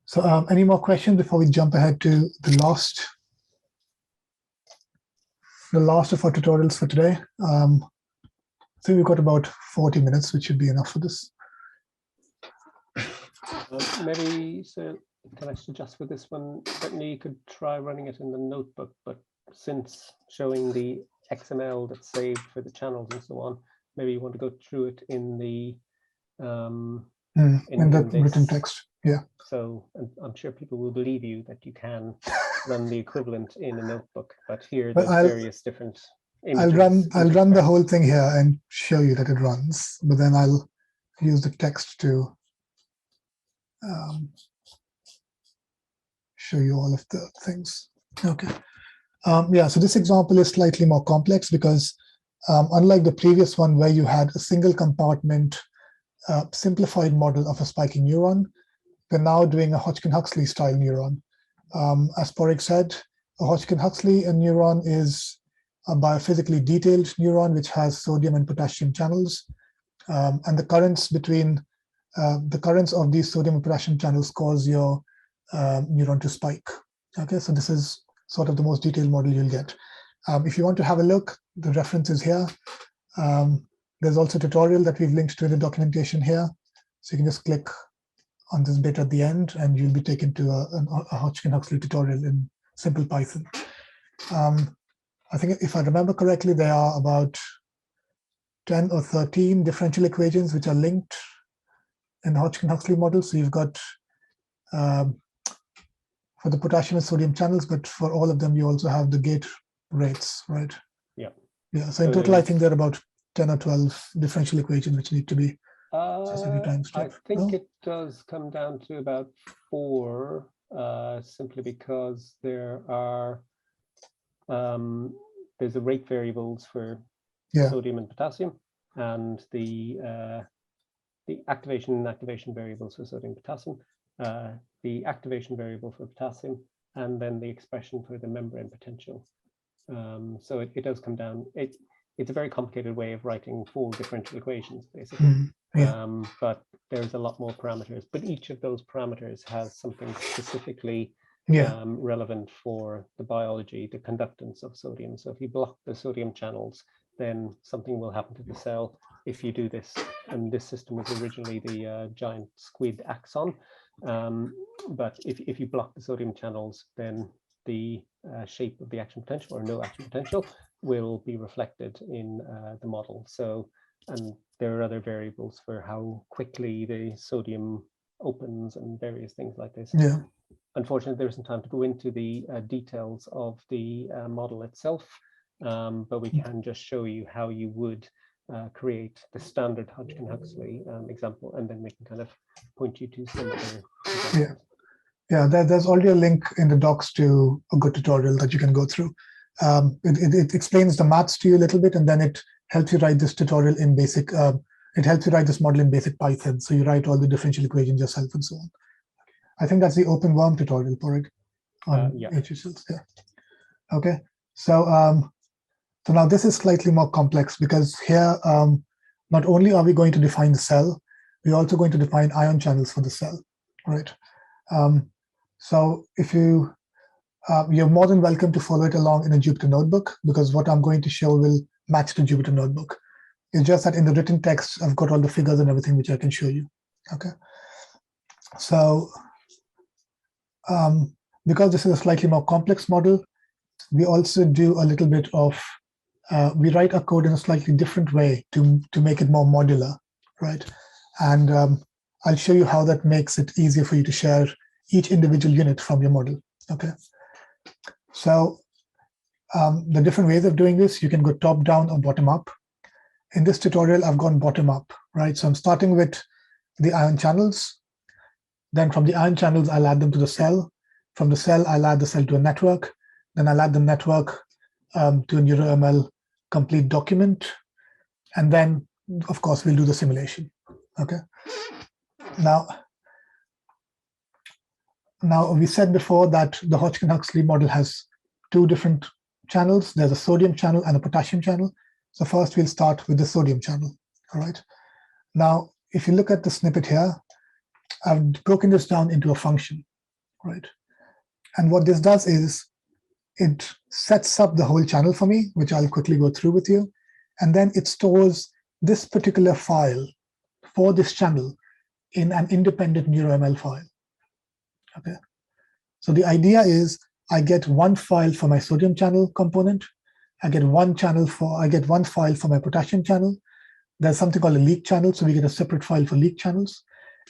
So any more questions before we jump ahead to the last of our tutorials for today? I think we've got about 40 minutes, which should be enough for this. Maybe, so can I suggest for this one, certainly you could try running it in the notebook, but since showing the XML that's saved for the channels and so on, maybe you want to go through it in the in the written text. Yeah. So I'm sure people will believe you that you can run the equivalent in a notebook, but here there's various different images. I'll run the whole thing here and show you that it runs, but then I'll use the text to show you all of the things. Okay. Yeah, so this example is slightly more complex because unlike the previous one where you had a single compartment simplified model of a spiking neuron, we're now doing a Hodgkin-Huxley style neuron. As Padraig said, a Hodgkin-Huxley neuron is a biophysically detailed neuron which has sodium and potassium channels, and the currents of these sodium and potassium channels cause your neuron to spike. Okay, so this is sort of the most detailed model you'll get. If you want to have a look, the reference is here. There's also a tutorial that we've linked to the documentation here. So you can just click on this bit at the end and you'll be taken to a Hodgkin-Huxley tutorial in simple Python. I think if I remember correctly, there are about 10 or 13 differential equations which are linked in the Hodgkin-Huxley model. So you've got for the potassium and sodium channels, but for all of them, you also have the gate rates, right? Yeah. Yeah. So in total, I think there are about 10 or 12 differential equations which need to be every time step. I think it does come down to about 4, simply because there are there's the rate variables for sodium and potassium, and the activation and inactivation variables for sodium and potassium, the activation variable for potassium, and then the expression for the membrane potential. So it does come down. It's a very complicated way of writing 4 differential equations, basically. But there's a lot more parameters. But each of those parameters has something specifically relevant for the biology, the conductance of sodium. So if you block the sodium channels, then something will happen to the cell. If you do this, and this system was originally the giant squid axon, but if you block the sodium channels, then the shape of the action potential or no action potential will be reflected in the model. So, and there are other variables for how quickly the sodium opens and various things like this. Yeah. Unfortunately, there isn't time to go into the details of the model itself, but we can just show you how you would create the standard Hodgkin-Huxley example, and then we can kind of point you to some other examples. Yeah, there's already a link in the docs to a good tutorial that you can go through. It explains the maths to you a little bit, and then it helps you write this tutorial in basic, it helps you write this model in basic Python. So you write all the differential equations yourself and so on. I think that's the open worm tutorial, Padraig, on HSLs. Yeah. Okay. So, so now this is slightly more complex because here not only are we going to define the cell, we're also going to define ion channels for the cell, right? So if you're more than welcome to follow it along in a Jupyter notebook, because what I'm going to show will match the Jupyter notebook. It's just that in the written text, I've got all the figures and everything which I can show you. Okay. So because this is a slightly more complex model, we also do a little bit of, we write our code in a slightly different way to make it more modular, right? And I'll show you how that makes it easier for you to share each individual unit from your model, okay? So the different ways of doing this, you can go top down or bottom up. In this tutorial, I've gone bottom up, right? So I'm starting with the ion channels. Then from the ion channels, I'll add them to the cell. From the cell, I'll add the cell to a network. Then I'll add the network to a NeuroML complete document. And then, of course, we'll do the simulation, okay? Now we said before that the Hodgkin-Huxley model has two different channels. There's a sodium channel and a potassium channel. So first we'll start with the sodium channel, all right? Now, if you look at the snippet here, I've broken this down into a function, right? And what this does is it sets up the whole channel for me, which I'll quickly go through with you. And then it stores this particular file for this channel in an independent NeuroML file, okay? So the idea is I get one file for my sodium channel component. I get one file for my potassium channel. There's something called a leak channel, so we get a separate file for leak channels.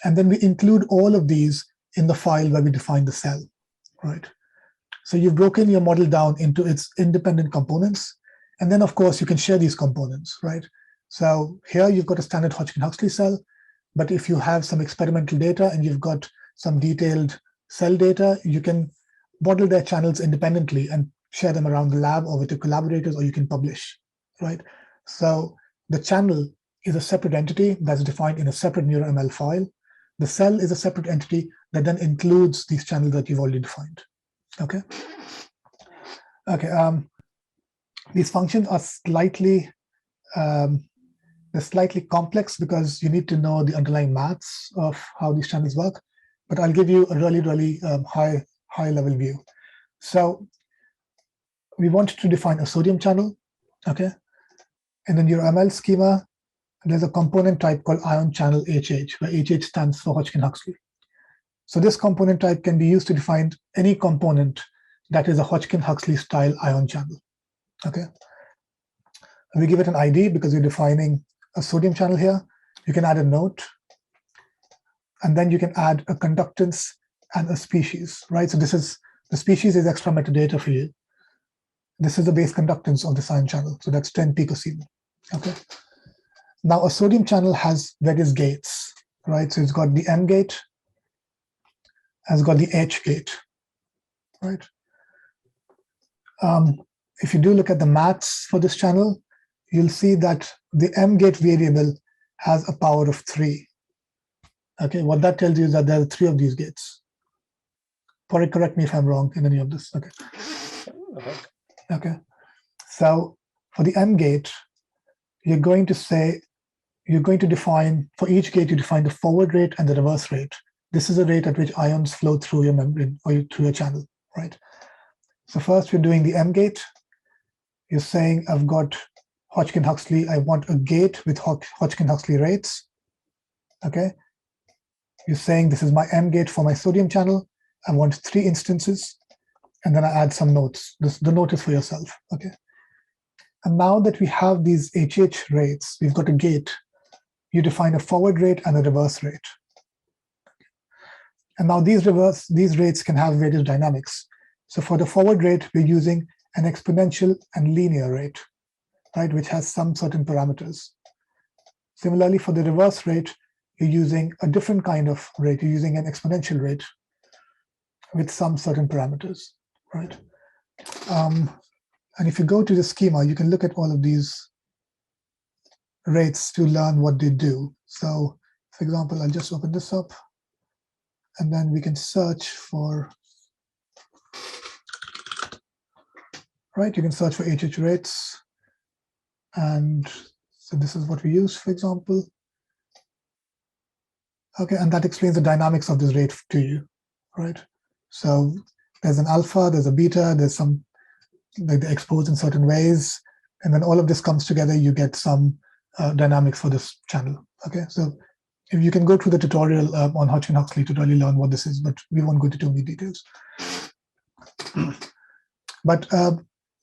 And then we include all of these in the file where we define the cell, right? So you've broken your model down into its independent components. And then, of course, you can share these components, right? So here you've got a standard Hodgkin-Huxley cell. But if you have some experimental data and you've got some detailed cell data, you can model their channels independently and share them around the lab or with your collaborators, or you can publish, right? So the channel is a separate entity that's defined in a separate NeuroML file. The cell is a separate entity that then includes these channels that you've already defined, okay? Okay, these functions are slightly complex because you need to know the underlying maths of how these channels work, but I'll give you a really high level view. So we want to define a sodium channel, okay? In the NeuroML schema, there's a component type called ion channel HH, where HH stands for Hodgkin-Huxley. So this component type can be used to define any component that is a Hodgkin-Huxley style ion channel, okay? We give it an ID because we're defining a sodium channel here. You can add a note, and then you can add a conductance and a species, right? So this is, the species is extra metadata for you. This is the base conductance of this ion channel. So that's 10 picosiemens, okay? Now a sodium channel has various gates, right? So it's got the M gate, has got the H gate, right? If you do look at the maths for this channel, you'll see that the M gate variable has a power of 3. Okay, what that tells you is that there are 3 of these gates. Padraig, correct me if I'm wrong in any of this. Okay. Okay. So for the M gate, you're going to define, for each gate, you define the forward rate and the reverse rate. This is the rate at which ions flow through your membrane or through your channel, right? So first we're doing the M gate. You're saying I've got Hodgkin-Huxley, I want a gate with Hodgkin-Huxley rates, okay? You're saying this is my M gate for my sodium channel. I want 3 instances, and then I add some notes. The note is for yourself, okay? And now that we have these HH rates, we've got a gate, you define a forward rate and a reverse rate. And now these rates can have various dynamics. So for the forward rate, we're using an exponential and linear rate, right, which has some certain parameters. Similarly, for the reverse rate, you're using a different kind of rate. You're using an exponential rate with some certain parameters, right? And if you go to the schema, you can look at all of these rates to learn what they do. So, for example, I'll just open this up, and then we can search for, right? You can search for HH rates and So this is what we use, for example. Okay, and that explains the dynamics of this rate to you, right? So there's an alpha, there's a beta, there's some, like they're exposed in certain ways, and when all of this comes together, you get some dynamics for this channel. Okay, so if you can go through the tutorial on Hodgkin-Huxley to really learn what this is, but we won't go into too many details. But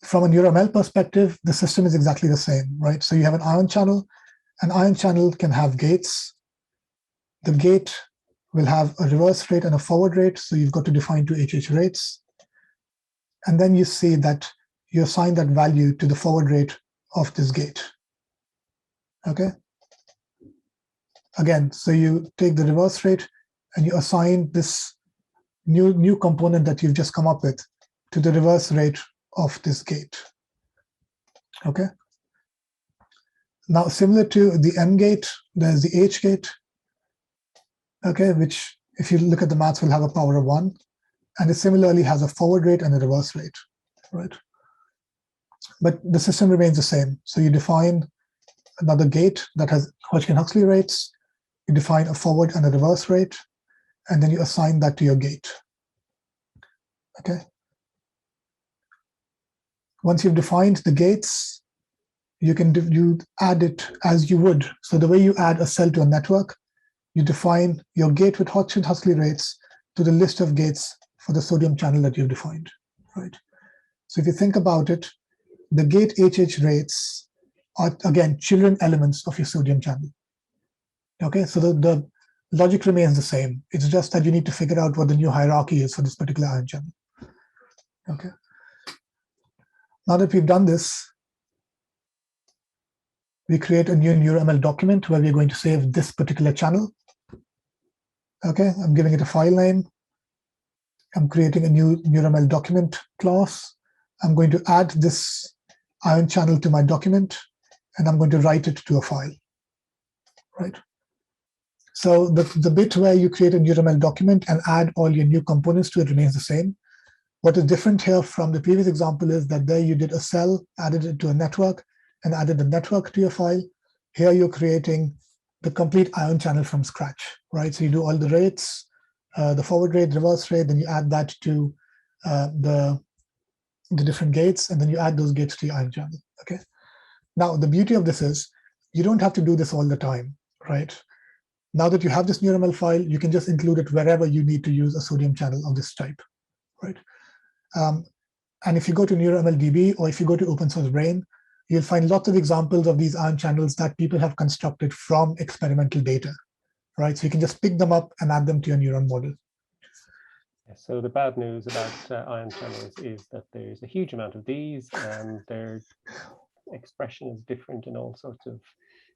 from a NeuroML perspective, the system is exactly the same, right? So you have an ion channel. An ion channel can have gates. The gate will have a reverse rate and a forward rate. So you've got to define two HH rates. And then you see that you assign that value to the forward rate of this gate. Okay. Again, so you take the reverse rate and you assign this new component that you've just come up with to the reverse rate of this gate. Okay. Now, similar to the M gate, there's the H gate. Okay, which if you look at the maths will have a power of 1, and it similarly has a forward rate and a reverse rate, right? But the system remains the same. So you define another gate that has Hodgkin-Huxley rates, you define a forward and a reverse rate, and then you assign that to your gate. Okay. Once you've defined the gates, you add it as you would. So the way you add a cell to a network, you define your gate with Hodgkin-Huxley rates to the list of gates for the sodium channel that you've defined, right? So if you think about it, the gate HH rates are, again, children elements of your sodium channel. Okay, so the logic remains the same. It's just that you need to figure out what the new hierarchy is for this particular ion channel. Okay. Now that we've done this, we create a new NeuroML document where we're going to save this particular channel. Okay, I'm giving it a file name. I'm creating a new NeuroML document class. I'm going to add this ion channel to my document, and I'm going to write it to a file, right? So the bit where you create a NeuroML document and add all your new components to it remains the same. What is different here from the previous example is that there you did a cell, added it to a network, and added the network to your file. Here you're creating the complete ion channel from scratch, right? So you do all the rates, the forward rate, reverse rate, then you add that to the different gates, and then you add those gates to your ion channel, okay? Now, the beauty of this is you don't have to do this all the time, right? Now that you have this NeuroML file, you can just include it wherever you need to use a sodium channel of this type, right? And if you go to NeuroMLDB or if you go to open source brain, you'll find lots of examples of these ion channels that people have constructed from experimental data, right? So you can just pick them up and add them to your neuron model. So the bad news about ion channels is that there's a huge amount of these, and their expression is different in all sorts of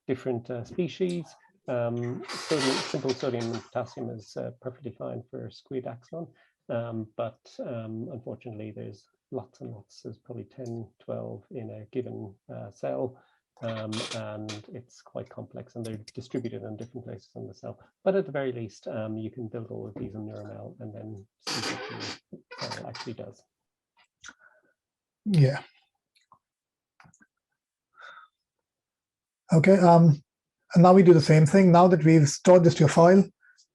different species. Simple sodium and potassium is perfectly fine for squid axon, but unfortunately there's lots and lots. There's probably 10, 12 in a given cell, and it's quite complex, and they're distributed in different places on the cell. But at the very least, you can build all of these in NeuroML and then see what the cell actually does. Yeah. Okay, and now we do the same thing. Now that we've stored this to your file,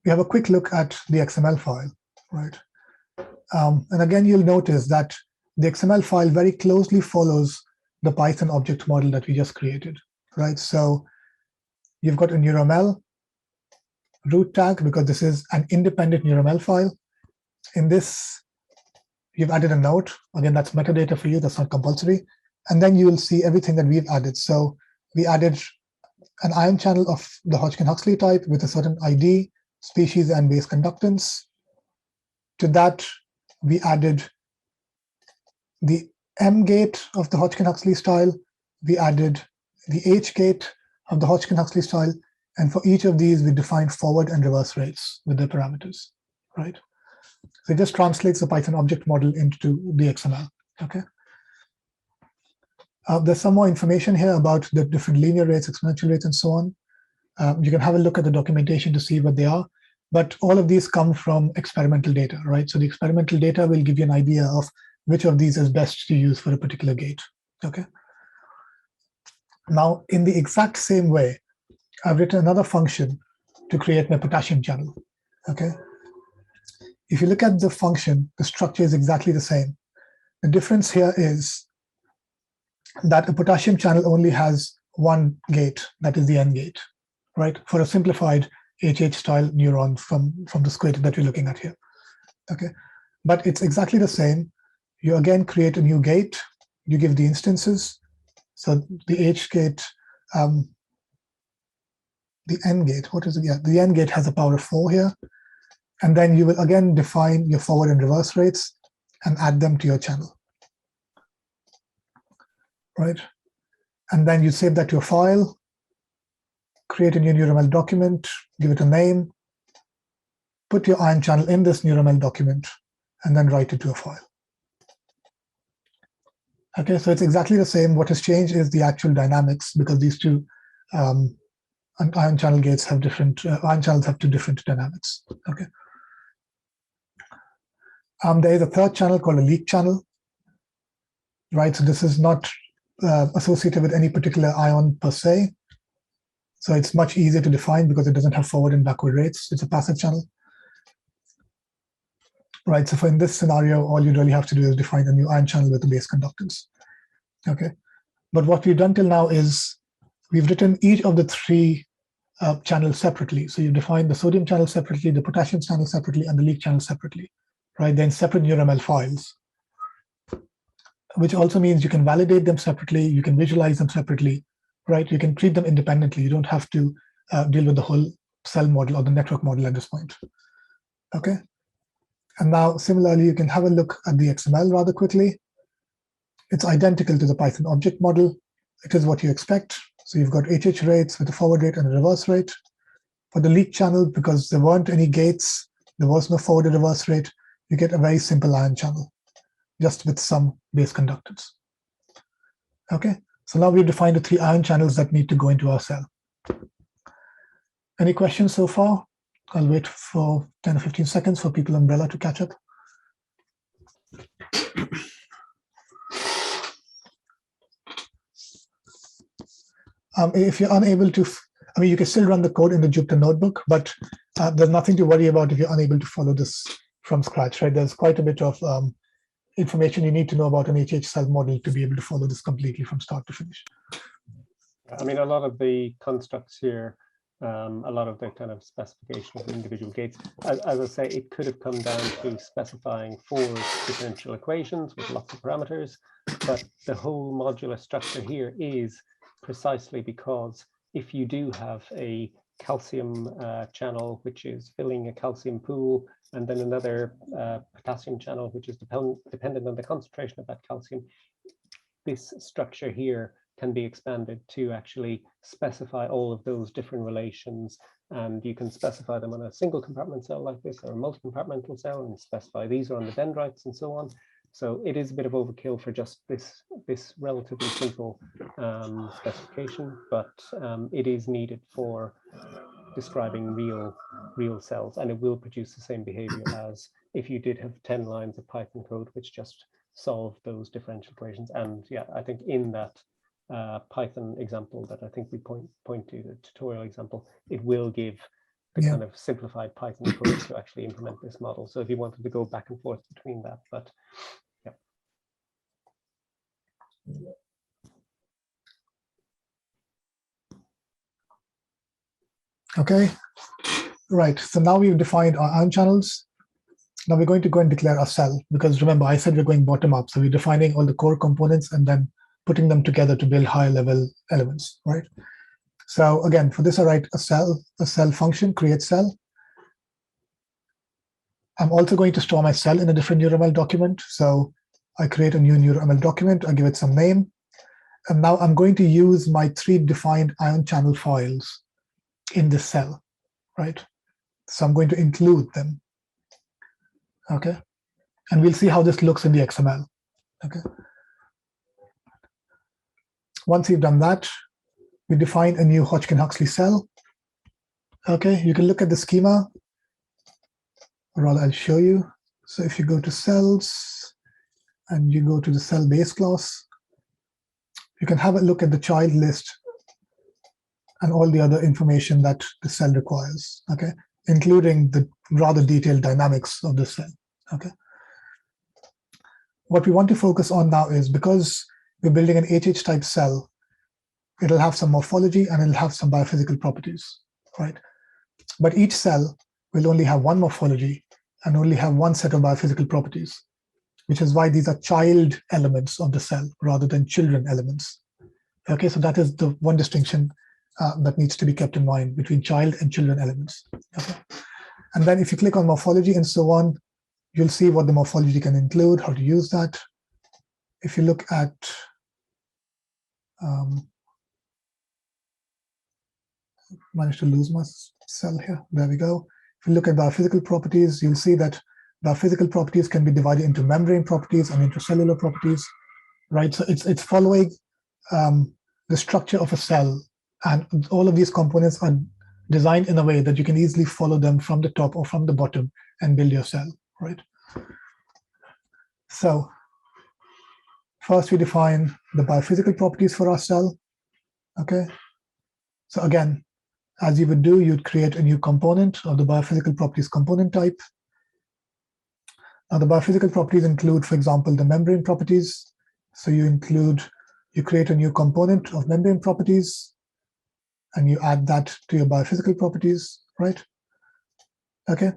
we have a quick look at the XML file, right? And again, you'll notice that the XML file very closely follows the Python object model that we just created, right? So you've got a NeuroML root tag because this is an independent NeuroML file. In this, you've added a note. Again, that's metadata for you. That's not compulsory. And then you will see everything that we've added. So we added an ion channel of the Hodgkin-Huxley type with a certain ID, species, and base conductance. To that, we added the M gate of the Hodgkin-Huxley style. We added the H gate of the Hodgkin-Huxley style. And for each of these, we defined forward and reverse rates with their parameters, right? So it just translates the Python object model into the XML, okay? There's some more information here about the different linear rates, exponential rates, and so on. You can have a look at the documentation to see what they are. But all of these come from experimental data, right? So the experimental data will give you an idea of which of these is best to use for a particular gate, okay? Now, in the exact same way, I've written another function to create my potassium channel. Okay. If you look at the function, the structure is exactly the same. The difference here is that a potassium channel only has one gate, that is the N gate, right? For a simplified HH-style neuron from the squid that we're looking at here. Okay, but it's exactly the same. You again create a new gate. You give the instances. So the H gate, the N gate. What is it? Yeah, the N gate has a power of 4 here, and then you will again define your forward and reverse rates and add them to your channel, right? And then you save that to a file, create a new NeuroML document, give it a name, put your ion channel in this NeuroML document, and then write it to a file. Okay, so it's exactly the same. What has changed is the actual dynamics, because these two ion channel gates have different, ion channels have two different dynamics. Okay. There is a third channel called a leak channel, right? So this is not associated with any particular ion per se. So it's much easier to define because it doesn't have forward and backward rates. It's a passive channel. Right, so for in this scenario, all you really have to do is define a new ion channel with a base conductance. Okay, but what we've done till now is we've written each of the three channels separately. So you've defined the sodium channel separately, the potassium channel separately, and the leak channel separately, right? Then separate NeuroML files, which also means you can validate them separately, you can visualize them separately, right? You can treat them independently. You don't have to deal with the whole cell model or the network model at this point. Okay. And now, similarly, you can have a look at the XML rather quickly. It's identical to the Python object model. It is what you expect. So you've got HH rates with a forward rate and a reverse rate. For the leak channel, because there weren't any gates, there was no forward or reverse rate, you get a very simple ion channel, just with some base conductance. Okay, so now we've defined the 3 ion channels that need to go into our cell. Any questions so far? I'll wait for 10 or 15 seconds for people Umbrella to catch up. If you're unable to, I mean, you can still run the code in the Jupyter notebook, but there's nothing to worry about if you're unable to follow this from scratch, right? There's quite a bit of information you need to know about an HH cell model to be able to follow this completely from start to finish. I mean, a lot of the constructs here, a lot of the kind of specification of individual gates, as I say, it could have come down to specifying 4 differential equations with lots of parameters, but the whole modular structure here is precisely because if you do have a calcium channel, which is filling a calcium pool, and then another potassium channel, which is dependent on the concentration of that calcium, this structure here can be expanded to actually specify all of those different relations, and you can specify them on a single compartment cell like this or a multi-compartmental cell, and specify these are on the dendrites and so on. So it is a bit of overkill for just this relatively simple specification, but it is needed for describing real cells, and it will produce the same behavior as if you did have 10 lines of Python code which just solve those differential equations. And yeah, I think in that Python example that I think we point to, the tutorial example, it will give the kind of simplified Python code to actually implement this model. So if you wanted to go back and forth between that, but yeah. Okay, right. So now we've defined our ion channels. Now we're going to go and declare a cell, because remember I said we're going bottom up. So we're defining all the core components and then putting them together to build higher level elements, right? So again, for this, I write a cell function, create cell. I'm also going to store my cell in a different NeuroML document. So I create a new NeuroML document, I give it some name. And now I'm going to use my 3 defined ion channel files in this cell, right? So I'm going to include them. Okay, and we'll see how this looks in the XML. Okay. Once we've done that, we define a new Hodgkin-Huxley cell. Okay, you can look at the schema, or I'll show you. So if you go to cells and you go to the cell base class, you can have a look at the child list and all the other information that the cell requires, okay, including the rather detailed dynamics of the cell, okay. What we want to focus on now is, because we're building an HH type cell, it'll have some morphology and it'll have some biophysical properties, right? But each cell will only have one morphology and only have one set of biophysical properties, which is why these are child elements of the cell rather than children elements. Okay, so that is the one distinction that needs to be kept in mind between child and children elements. Okay. And then if you click on morphology and so on, you'll see what the morphology can include, how to use that. If you look at managed to lose my cell here. There we go. If you look at biophysical properties, you'll see that biophysical properties can be divided into membrane properties and intracellular properties, right? So it's following the structure of a cell, and all of these components are designed in a way that you can easily follow them from the top or from the bottom and build your cell, right? So first we define the biophysical properties for our cell, okay? So again, as you would do, you'd create a new component of the biophysical properties component type. Now the biophysical properties include, for example, the membrane properties. So you create a new component of membrane properties and you add that to your biophysical properties, right? Okay.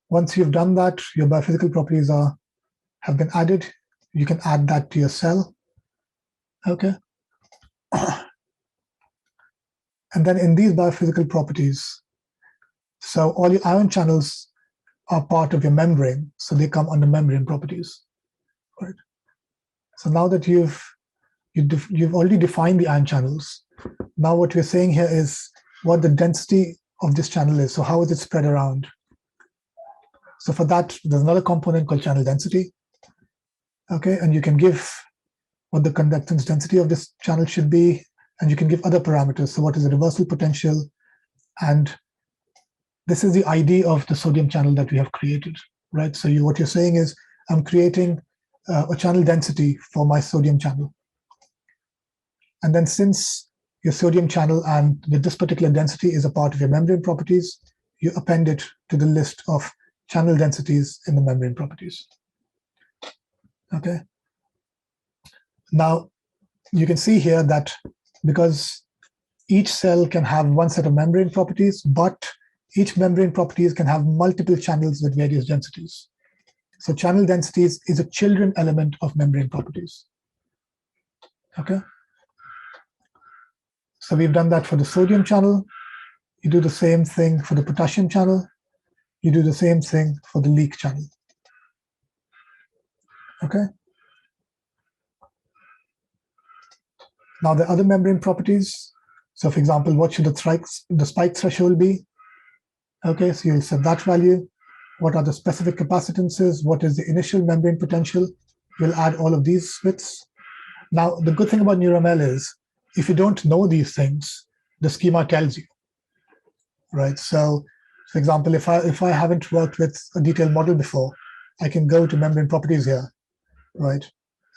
Once you've done that, your biophysical properties have been added. You can add that to your cell, okay? And then in these biophysical properties, so all your ion channels are part of your membrane, so they come under membrane properties, right? So now that you've already defined the ion channels, now what we're saying here is what the density of this channel is. So how is it spread around? So for that, there's another component called channel density, okay? And you can give what the conductance density of this channel should be, and you can give other parameters. So what is the reversal potential? And this is the ID of the sodium channel that we have created, right? So what you're saying is, I'm creating a channel density for my sodium channel. And then since your sodium channel and with this particular density is a part of your membrane properties, you append it to the list of channel densities in the membrane properties, okay? Now, you can see here that because each cell can have one set of membrane properties, but each membrane properties can have multiple channels with various densities. So channel densities is a children element of membrane properties, okay? So we've done that for the sodium channel. You do the same thing for the potassium channel. You do the same thing for the leak channel, okay? Now the other membrane properties. So for example, what should the spike threshold be? Okay, so you'll set that value. What are the specific capacitances? What is the initial membrane potential? We'll add all of these bits. Now, the good thing about NeuroML is, if you don't know these things, the schema tells you, right? So, for example, if I haven't worked with a detailed model before, I can go to membrane properties here, right?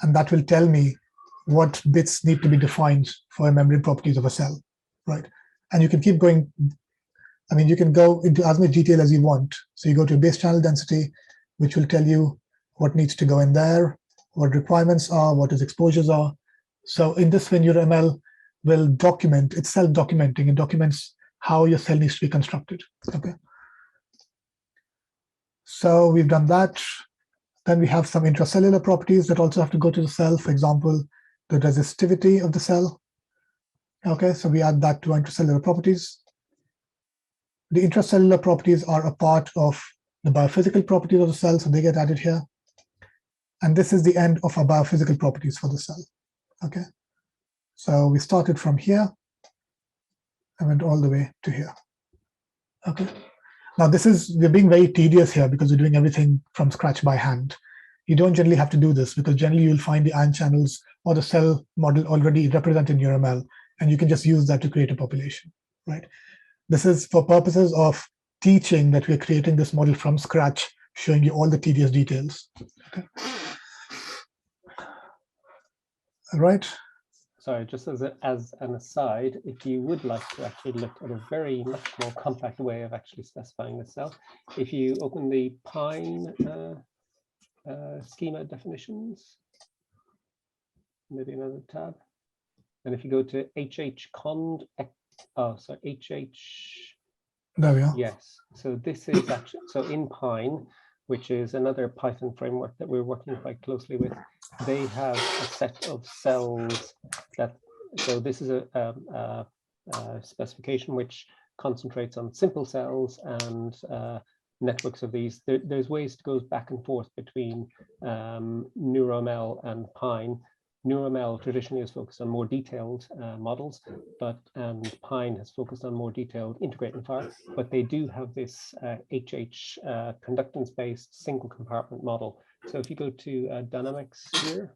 And that will tell me what bits need to be defined for membrane properties of a cell, right? And you can keep going. I mean, you can go into as much detail as you want. So you go to base channel density, which will tell you what needs to go in there, what requirements are, what its exposures are. So in this way, NeuroML will document, it's self-documenting. It documents how your cell needs to be constructed, okay? So we've done that. Then we have some intracellular properties that also have to go to the cell. For example, the resistivity of the cell. Okay, so we add that to our intracellular properties. The intracellular properties are a part of the biophysical properties of the cell, so they get added here. And this is the end of our biophysical properties for the cell, okay? So we started from here and went all the way to here, okay? Now we're being very tedious here because we're doing everything from scratch by hand. You don't generally have to do this because generally you'll find the ion channels or the cell model already represented in NeuroML, and you can just use that to create a population, right? This is for purposes of teaching that we're creating this model from scratch, showing you all the tedious details. Okay. All right. Sorry, just as an aside, if you would like to actually look at a very much more compact way of actually specifying the cell, if you open the Pine schema definitions, maybe another tab, and if you go to HHCond, oh, sorry, HH. There we are. Yes, so this is actually, so in Pine, which is another Python framework that we're working quite closely with, they have a set of cells that, so this is a specification which concentrates on simple cells and networks of these. There's ways to go back and forth between NeuroML and Pine. NeuroML traditionally has focused on more detailed models, and Pine has focused on more detailed integrate and fire, but they do have this HH conductance-based single compartment model. So if you go to dynamics here,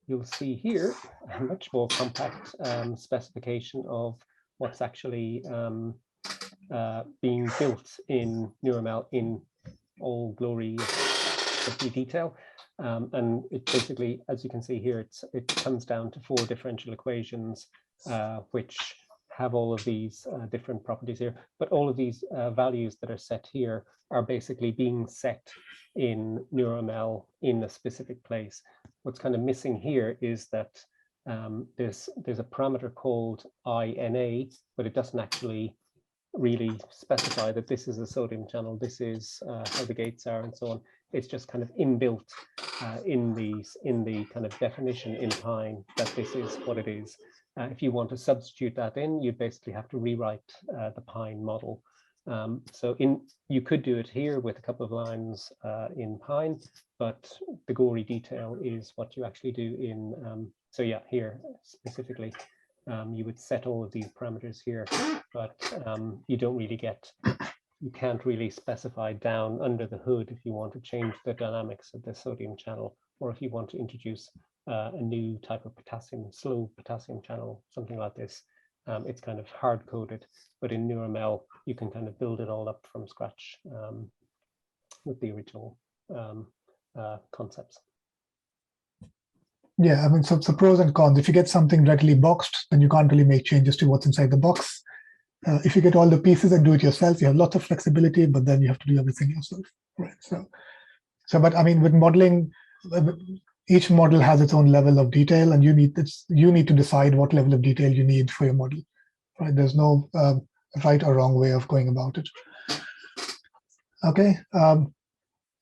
you'll see here a much more compact specification of what's actually being built in NeuroML in all glory of the detail. And it basically, as you can see here, it comes down to 4 differential equations, which have all of these different properties here. But all of these values that are set here are basically being set in NeuroML in a specific place. What's kind of missing here is that there's a parameter called INA, but it doesn't actually really specify that this is a sodium channel, this is how the gates are, and so on. It's just kind of inbuilt in the kind of definition in Pine that this is what it is. If you want to substitute that in, you basically have to rewrite the Pine model. So you could do it here with a couple of lines in Pine, but the gory detail is what you actually do in, so yeah, here specifically, you would set all of these parameters here, but you don't really get, you can't really specify down under the hood if you want to change the dynamics of the sodium channel, or if you want to introduce a new type of potassium, slow potassium channel, something like this. It's kind of hard coded, but in NeuroML, you can kind of build it all up from scratch with the original concepts. Yeah, I mean, so pros and cons. If you get something readily boxed, then you can't really make changes to what's inside the box. If you get all the pieces and do it yourself, you have lots of flexibility, but then you have to do everything yourself, right? So, but I mean, with modeling, each model has its own level of detail, and you need to decide what level of detail you need for your model, right? There's no right or wrong way of going about it. Okay.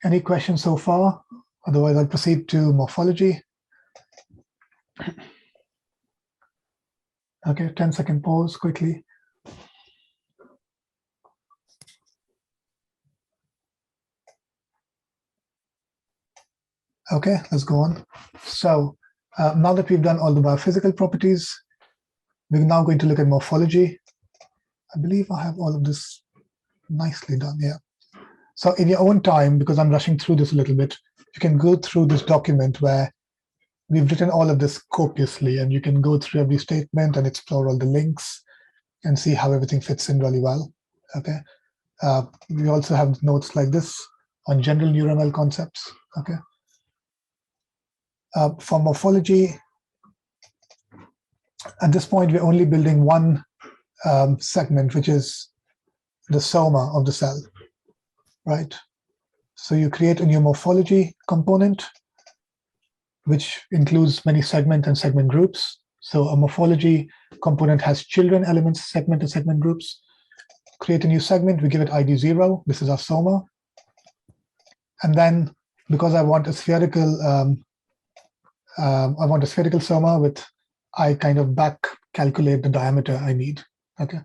Any questions so far? Otherwise, I'll proceed to morphology. Okay, 10-second pause quickly. Okay, let's go on. So now that we've done all the biophysical properties, we're now going to look at morphology. I believe I have all of this nicely done, yeah. So in your own time, because I'm rushing through this a little bit, you can go through this document where we've written all of this copiously, and you can go through every statement and explore all the links and see how everything fits in really well, okay? We also have notes like this on general NeuroML concepts, okay? For morphology, at this point, we're only building one segment, which is the soma of the cell, right? So you create a new morphology component, which includes many segment and segment groups. So a morphology component has children elements, segment and segment groups. Create a new segment, we give it ID 0. This is our soma. And then, because I want a spherical soma with, I kind of back calculate the diameter I need. Okay.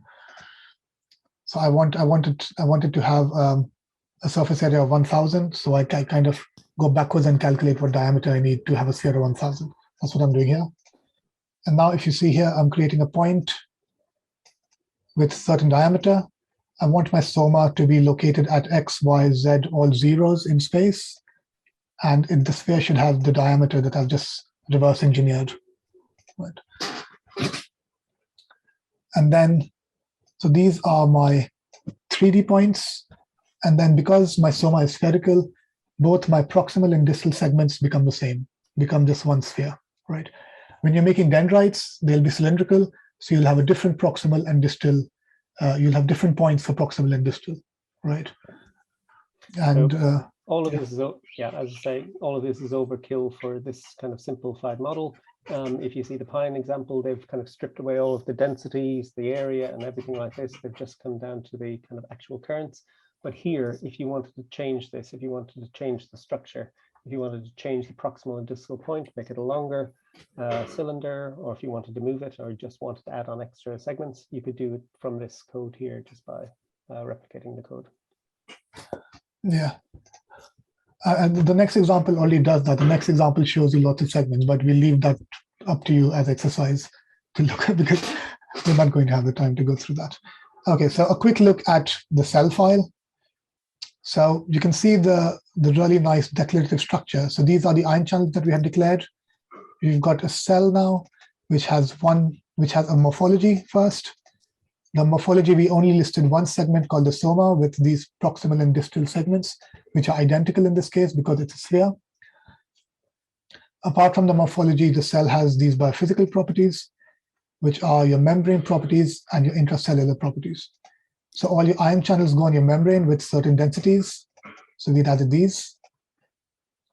So I wanted to have a surface area of 1000. So I kind of go backwards and calculate what diameter I need to have a sphere of 1000. That's what I'm doing here. And now if you see here, I'm creating a point with certain diameter. I want my soma to be located at X, Y, Z, all zeros in space. And the sphere should have the diameter that I've just reverse engineered. Right. And then, so these are my 3D points. And then because my soma is spherical, both my proximal and distal segments become the same, become just one sphere. right? When you're making dendrites, they'll be cylindrical, so you'll have a different proximal and distal. You'll have different points for proximal and distal, right? And all of this is, yeah, as I say, all of this is overkill for this kind of simplified model. If you see the Pine example, they've kind of stripped away all of the densities, the area, and everything like this. They've just come down to the kind of actual currents. But here, if you wanted to change this, if you wanted to change the structure, if you wanted to change the proximal and distal point, make it a longer cylinder, or if you wanted to move it, or just wanted to add on extra segments, you could do it from this code here just by replicating the code. Yeah. And the next example already does that. The next example shows you lots of segments, but we'll leave that up to you as exercise to look at, because we're not going to have the time to go through that. Okay, so a quick look at the cell file. So you can see the really nice declarative structure. So these are the ion channels that we had declared. We've got a cell now, which has a morphology first. The morphology, we only listed one segment called the soma with these proximal and distal segments, which are identical in this case because it's a sphere. Apart from the morphology, the cell has these biophysical properties, which are your membrane properties and your intracellular properties. So all your ion channels go on your membrane with certain densities. So we'd added these,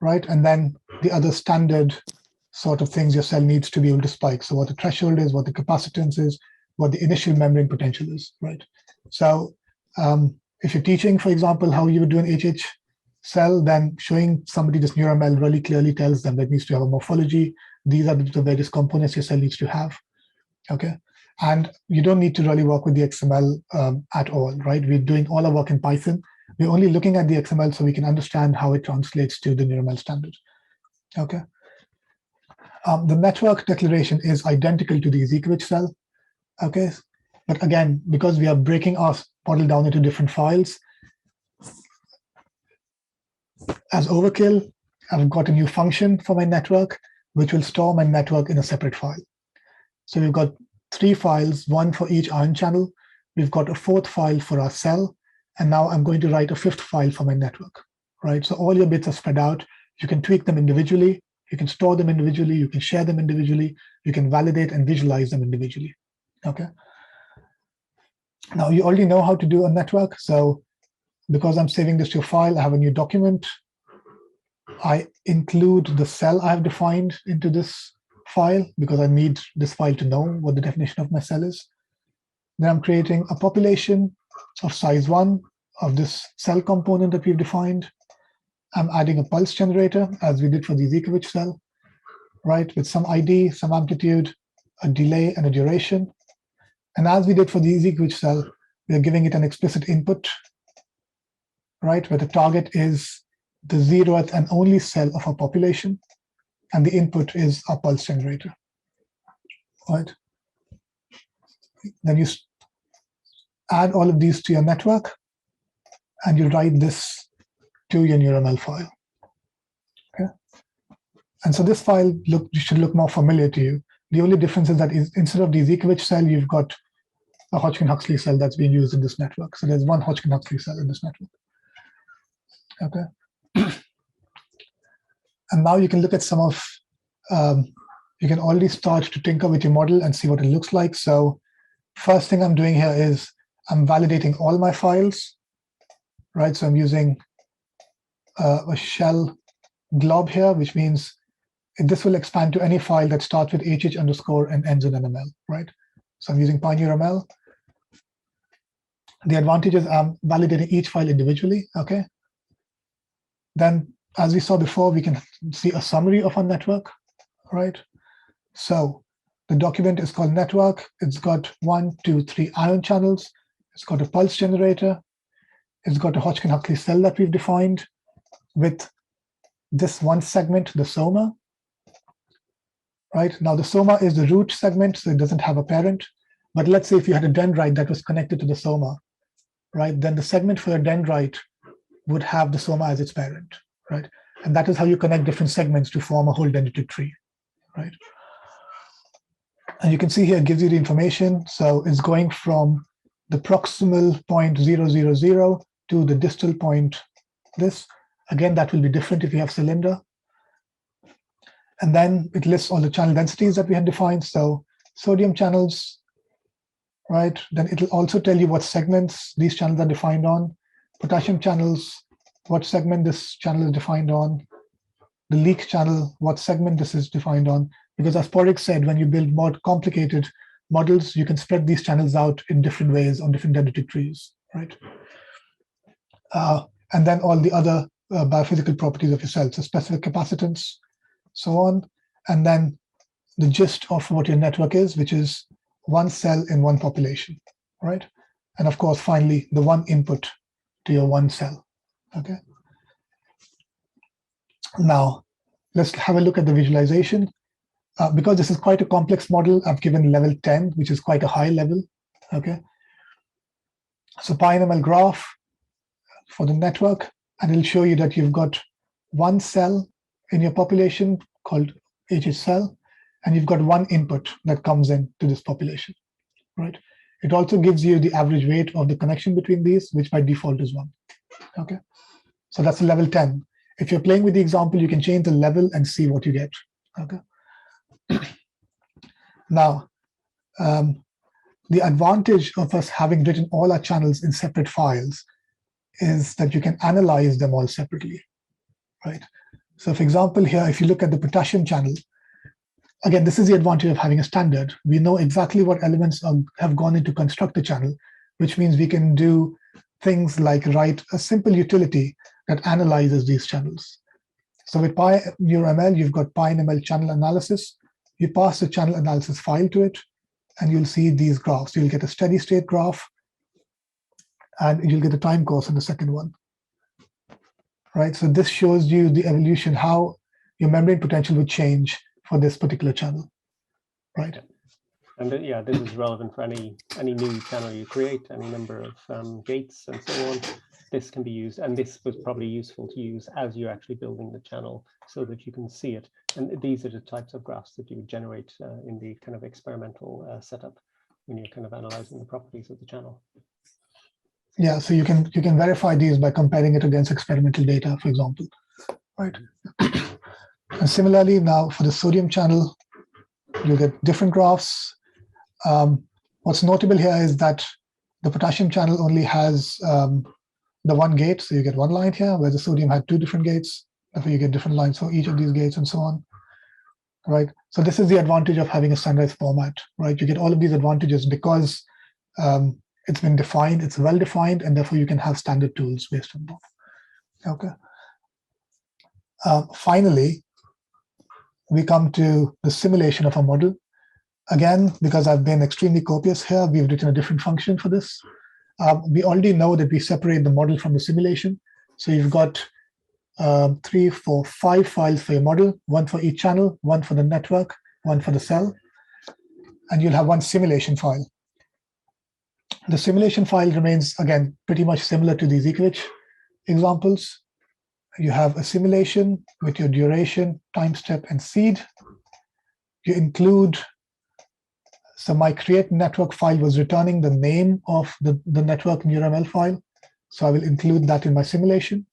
right? And then the other standard sort of things your cell needs to be able to spike. So what the threshold is, what the capacitance is, what the initial membrane potential is, right? So if you're teaching, for example, how you would do an HH cell, then showing somebody this NeuroML really clearly tells them that it needs to have a morphology. These are the various components your cell needs to have, okay? And you don't need to really work with the XML at all, right? We're doing all our work in Python. We're only looking at the XML so we can understand how it translates to the NeuroML standard, okay? The network declaration is identical to the Ezekiewicz cell. Okay, but again, because we are breaking our model down into different files, as overkill, I've got a new function for my network, which will store my network in a separate file. So we've got 3 files, one for each ion channel. We've got a 4th file for our cell, and now I'm going to write a 5th file for my network, right? So all your bits are spread out. You can tweak them individually. You can store them individually. You can share them individually. You can validate and visualize them individually. Okay. Now you already know how to do a network. So because I'm saving this to a file, I have a new document. I include the cell I have defined into this file because I need this file to know what the definition of my cell is. Then I'm creating a population of size 1 of this cell component that we've defined. I'm adding a pulse generator as we did for the Ezekiewicz cell, right? With some ID, some amplitude, a delay, and a duration. And as we did for the Ezekiewicz cell, we're giving it an explicit input, right, where the target is the 0th and only cell of our population, and the input is our pulse generator, right? Then you add all of these to your network, and you write this to your NeuroML file, okay? And so this file should look more familiar to you. The only difference is that instead of the Ezekiewicz cell, you've got a Hodgkin-Huxley cell that's being used in this network. So there's one Hodgkin-Huxley cell in this network. Okay. And now you can look at some of, you can already start to tinker with your model and see what it looks like. So first thing I'm doing here is I'm validating all my files, right? So I'm using a shell glob here, which means this will expand to any file that starts with HH underscore and ends in NML, right? So I'm using PyNeuroML. The advantage is I'm validating each file individually, okay? Then, as we saw before, we can see a summary of our network, right? So the document is called network. It's got 1, 2, 3 ion channels. It's got a pulse generator. It's got a Hodgkin-Huxley cell that we've defined with this one segment, the soma, right? Now the soma is the root segment, so it doesn't have a parent. But let's say if you had a dendrite that was connected to the soma, right? Then the segment for your dendrite would have the soma as its parent, right? And that is how you connect different segments to form a whole dendritic tree, right? And you can see here it gives you the information. So it's going from the proximal point 000 to the distal point this. Again, that will be different if you have cylinder. And then it lists all the channel densities that we had defined. So sodium channels, right? Then it'll also tell you what segments these channels are defined on. Potassium channels, what segment this channel is defined on. The leak channel, what segment this is defined on. Because as Padraig said, when you build more complicated models, you can spread these channels out in different ways on different dendritic trees, right? And then all the other biophysical properties of your cell, so specific capacitance, so on. And then the gist of what your network is, which is one cell in one population, right? And of course, finally, the one input to your one cell, okay? Now, let's have a look at the visualization. Because this is quite a complex model, I've given level 10, which is quite a high level, okay? So PyNML graph for the network, and it'll show you that you've got one cell in your population called HH cell, and you've got one input that comes in to this population, right? It also gives you the average weight of the connection between these, which by default is 1, okay? So that's a level 10. If you're playing with the example, you can change the level and see what you get, okay? Now, the advantage of us having written all our channels in separate files is that you can analyze them all separately, right? So for example, here, if you look at the potassium channel, again, this is the advantage of having a standard. We know exactly what elements have gone into construct the channel, which means we can do things like write a simple utility that analyzes these channels. So with NeuroML, you've got PyNML channel analysis. You pass the channel analysis file to it, and you'll see these graphs. You'll get a steady state graph, and you'll get the time course in the second one, right? So this shows you the evolution, how your membrane potential would change for this particular channel, right? And yeah, this is relevant for any new channel you create, any number of gates and so on. This can be used, and this was probably useful to use as you're actually building the channel so that you can see it. And these are the types of graphs that you would generate in the kind of experimental setup when you're kind of analyzing the properties of the channel. Yeah, so you can verify these by comparing it against experimental data, for example, right? And similarly, now for the sodium channel, you get different graphs. What's notable here is that the potassium channel only has the one gate, so you get one line here, where the sodium had 2 different gates. Therefore, you get different lines for each of these gates and so on, right? So this is the advantage of having a standardized format, right? You get all of these advantages because it's been defined, it's well defined, and therefore you can have standard tools based on that. Okay. Finally, we come to the simulation of a model. Again, because I've been extremely copious here, we've written a different function for this. We already know that we separate the model from the simulation. So you've got 3, 4, 5 files for your model, 1 for each channel, 1 for the network, 1 for the cell, and you'll have 1 simulation file. The simulation file remains, again, pretty much similar to these equage examples. You have a simulation with your duration, time step, and seed. You include, so my create network file was returning the name of the network NeuroML file. So I will include that in my simulation.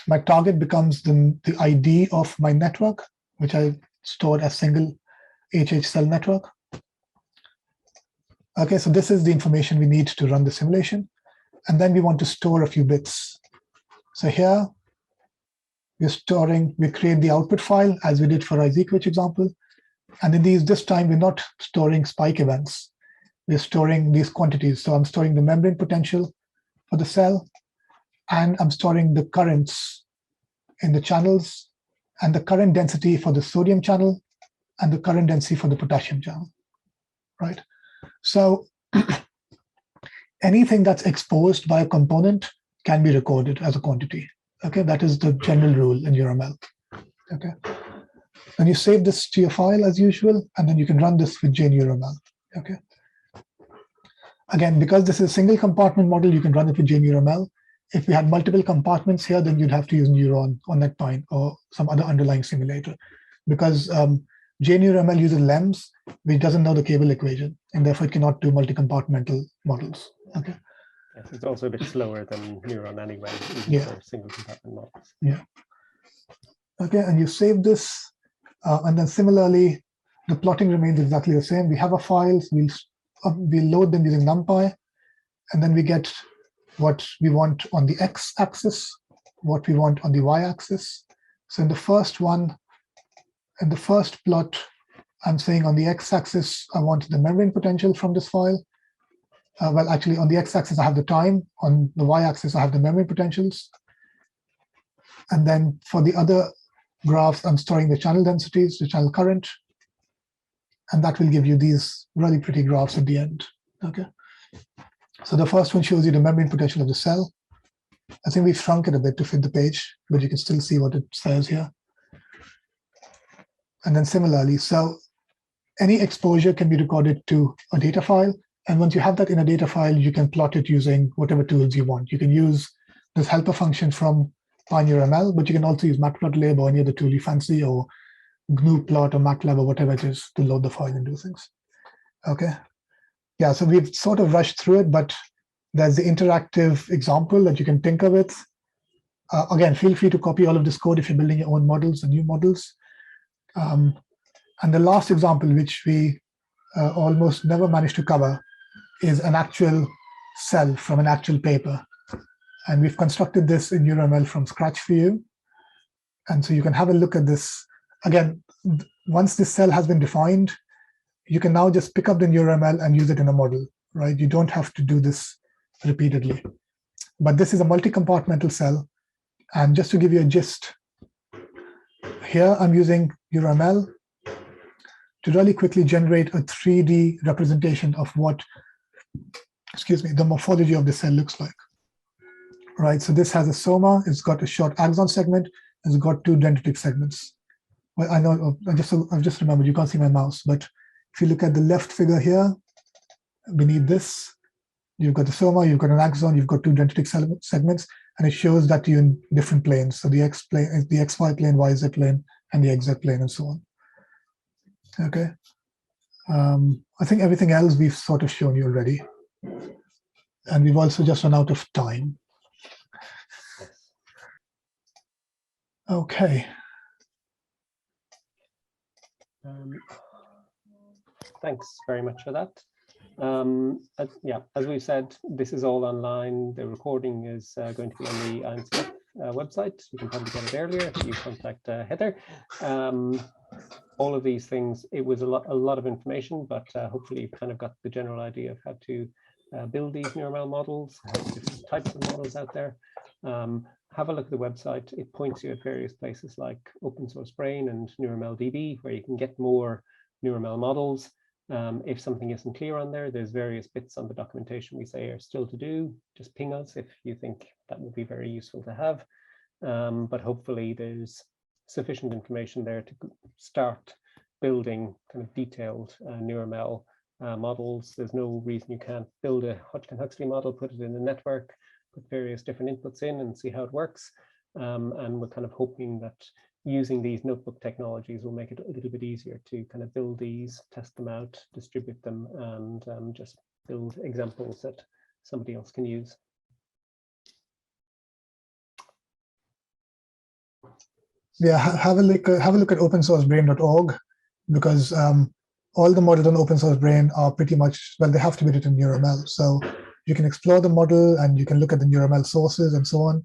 My target becomes the ID of my network, which I stored as single HH cell network. Okay, so this is the information we need to run the simulation. And then we want to store a few bits. So here, we create the output file as we did for our equage example. And in this time, we're not storing spike events. We're storing these quantities. So I'm storing the membrane potential for the cell, and I'm storing the currents in the channels, and the current density for the sodium channel, and the current density for the potassium channel, right? So anything that's exposed by a component can be recorded as a quantity. Okay, that is the general rule in NeuroML. Okay, then you save this to your file as usual, and then you can run this with JNeuroML. Okay. Again, because this is a single compartment model, you can run it with JNeuroML. If we had multiple compartments here, then you'd have to use Neuron or NetPine or some other underlying simulator, because JNeuroML uses LEMS, which doesn't know the cable equation, and therefore it cannot do multi-compartmental models. Okay. Yes, it's also a bit slower than Neuron anyway, even Yeah. for single compartment models. Yeah. Okay, and you save this. And then similarly, the plotting remains exactly the same. We have a file, we'll load them using NumPy, and then we get what we want on the x-axis, what we want on the y-axis. So in the first one, in the first plot, I'm saying on the x-axis, I want the membrane potential from this file. Well, actually, on the x-axis, I have the time. On the y-axis, I have the membrane potentials. And then for the other graphs, I'm storing the channel densities, the channel current. And that will give you these really pretty graphs at the end. Okay. So the first one shows you the membrane potential of the cell. I think we've shrunk it a bit to fit the page, but you can still see what it says here. And then similarly, so any exposure can be recorded to a data file. And once you have that in a data file, you can plot it using whatever tools you want. You can use this helper function from NeuroML, but you can also use Matplotlib or any other tool you fancy, or GNU-plot or MATLAB or whatever it is to load the file and do things. Okay. Yeah, so we've sort of rushed through it, but there's the interactive example that you can tinker with. Again, feel free to copy all of this code if you're building your own models and new models. And the last example, which we almost never managed to cover, is an actual cell from an actual paper. And we've constructed this in NeuroML from scratch for you. And so you can have a look at this. Again, once this cell has been defined, you can now just pick up the NeuroML and use it in a model, right? You don't have to do this repeatedly. But this is a multi-compartmental cell. And just to give you a gist, here I'm using NeuroML to really quickly generate a 3D representation of what, the morphology of the cell looks like. Right, so this has a soma, it's got a short axon segment, it's got two dendritic segments. Well, I know, I've just remembered, you can't see my mouse, but if you look at the left figure here, beneath this, you've got the soma, you've got an axon, you've got two dendritic segments, and it shows that to you in different planes. So the X plane, the XY plane, YZ plane, and the XZ plane, and so on. Okay. I think everything else we've sort of shown you already. And we've also just run out of time. Okay. Thanks very much for that. Yeah, as we've said, this is all online. The recording is going to be on the INCF website. You can probably get it earlier if you contact Heather. All of these things, it was a lot of information, but hopefully you've kind of got the general idea of how to build these NeuroML models, different types of models out there. Have a look at the website. It points you at various places like Open Source Brain and NeuroML DB, where you can get more NeuroML models. If something isn't clear on there, there's various bits on the documentation we say are still to do. Just ping us if you think that would be very useful to have. But hopefully there's sufficient information there to start building kind of detailed NeuroML models. There's no reason you can't build a Hodgkin-Huxley model, put it in a network, put various different inputs in and see how it works. And we're kind of hoping that using these notebook technologies will make it a little bit easier to kind of build these, test them out, distribute them, and just build examples that somebody else can use. Yeah, have a look at opensourcebrain.org, because all the models on Open Source Brain are pretty much, well, they have to be written in NeuroML. So you can explore the model and you can look at the NeuroML sources and so on.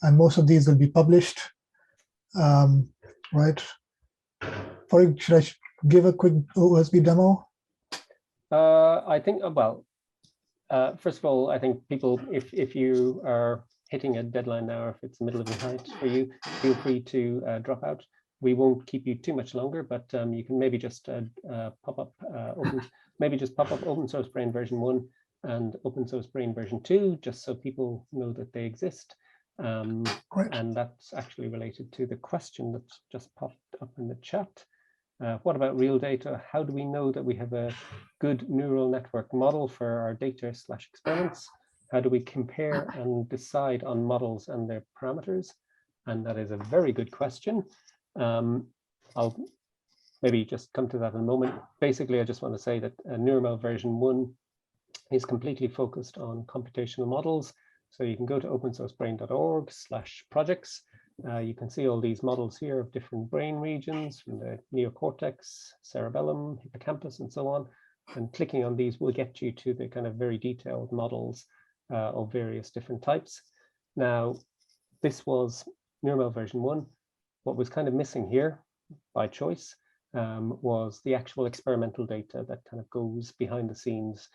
And most of these will be published, right? Should I give a quick OSB demo? I think, well, first of all, I think people, if you are hitting a deadline now, if it's the middle of the night for you, feel free to drop out. We won't keep you too much longer, but you can maybe just pop up Open Source Brain version 1 and Open Source Brain version 2, just so people know that they exist. And that's actually related to the question that just popped up in the chat. What about real data? How do we know that we have a good neural network model for our data/experiments? How do we compare and decide on models and their parameters? And that is a very good question. I'll maybe just come to that in a moment. Basically, I just want to say that NeuroML version 1 is completely focused on computational models. So you can go to opensourcebrain.org/projects, You can see all these models here of different brain regions from the neocortex, cerebellum, hippocampus, and so on. And clicking on these will get you to the kind of very detailed models of various different types. Now, this was NeuroML version 1. What was kind of missing here by choice was the actual experimental data that kind of goes behind the scenes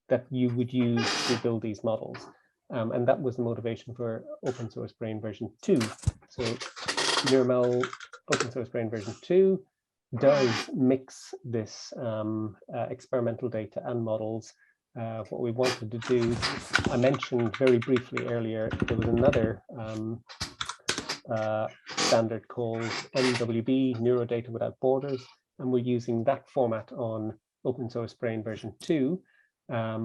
that you would use to build these models. And that was the motivation for open source brain version 2. So NeuroML open source brain version 2 does mix this experimental data and models. What we wanted to do, I mentioned very briefly earlier, there was another standard called NWB, Neurodata Without Borders, and we're using that format on open source brain version 2. I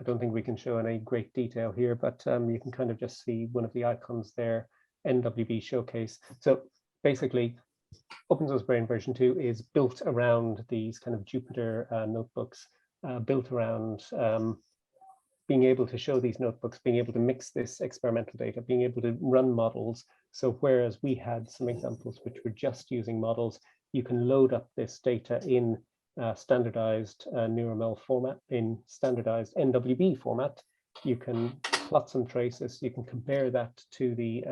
don't think we can show any great detail here, but you can kind of just see one of the icons there, NWB showcase. So basically, open source brain version 2 is built around these kind of Jupyter notebooks, built around being able to show these notebooks, being able to mix this experimental data, being able to run models. So whereas we had some examples which were just using models, you can load up this data in standardized NeuroML format, in standardized NWB format. You can plot some traces, you can compare that to the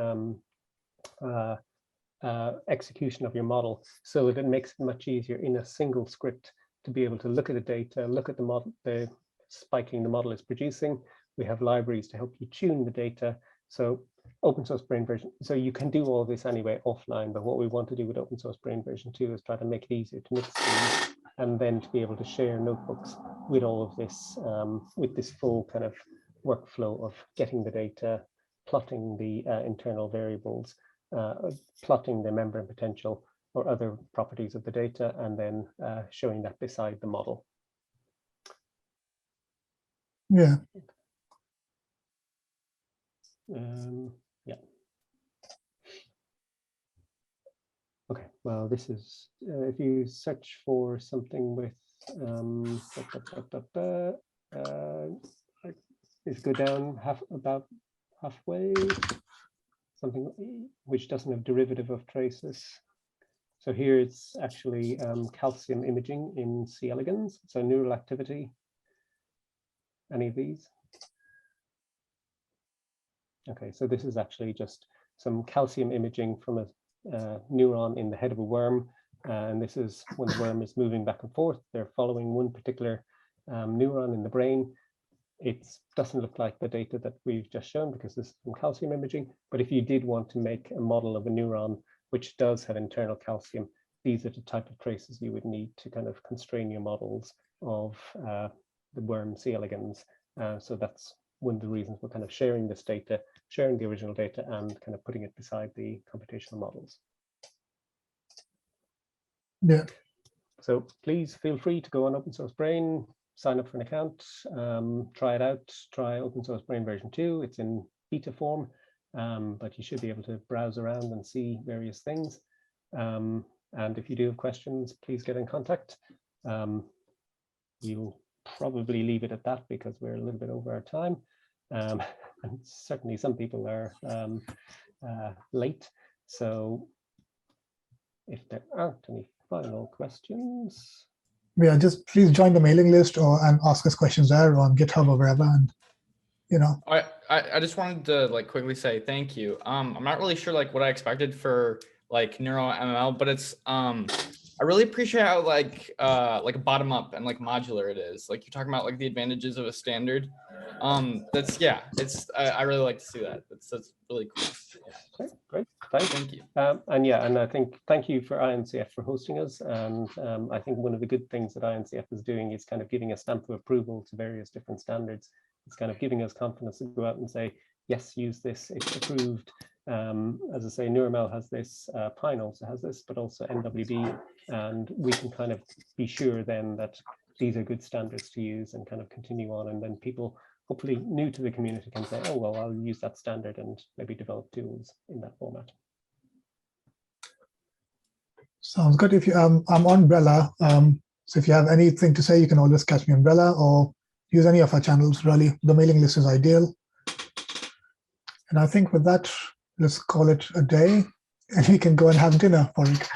execution of your model, so that it makes it much easier in a single script to be able to look at the data, look at the model, the spiking the model is producing. We have libraries to help you tune the data. So open source brain version, so you can do all this anyway offline, but what we want to do with open source brain version 2 is try to make it easier to mix these, and then to be able to share notebooks with all of this, with this full kind of workflow of getting the data, plotting the internal variables, plotting the membrane potential or other properties of the data, and then showing that beside the model. Yeah. Yeah. Okay, well, this is, if you search for something with, let's go down about halfway, something which doesn't have derivative of traces. So here it's actually calcium imaging in C. elegans, so neural activity. Any of these? Okay, so this is actually just some calcium imaging from a neuron in the head of a worm. And this is when the worm is moving back and forth. They're following one particular neuron in the brain. It doesn't look like the data that we've just shown because this is from calcium imaging. But if you did want to make a model of a neuron which does have internal calcium, these are the type of traces you would need to kind of constrain your models of the worm C. elegans. So that's one of the reasons we're kind of sharing this data, sharing the original data, and kind of putting it beside the computational models. Yeah. So please feel free to go on Open Source Brain, sign up for an account, try it out, try Open Source Brain version 2. It's in beta form, but you should be able to browse around and see various things. And if you do have questions, please get in contact. We'll probably leave it at that because we're a little bit over our time. And certainly some people are late. So if there aren't any final questions. Yeah, just please join the mailing list and ask us questions there on GitHub or wherever. And, you know. I just wanted to like quickly say thank you. I'm not really sure like what I expected for like NeuroML, but it's I really appreciate how like bottom up and like modular it is. Like you're talking about like the advantages of a standard. That's I really like to see that. That's really cool. Okay, great. Thank you. And yeah, and I think thank you for INCF for hosting us. And I think one of the good things that INCF is doing is kind of giving a stamp of approval to various different standards. It's kind of giving us confidence to go out and say, yes, use this, it's approved. As I say, NeuroML has this, Pine also has this, but also NWB, and we can kind of be sure then that these are good standards to use and kind of continue on, and then people hopefully new to the community can say, oh, well, I'll use that standard and maybe develop tools in that format. Sounds good. If you, I'm on Umbrella, so if you have anything to say, you can always catch me on Umbrella or use any of our channels, really. The mailing list is ideal. And I think with that, let's call it a day. and we can go and have dinner, Padraig.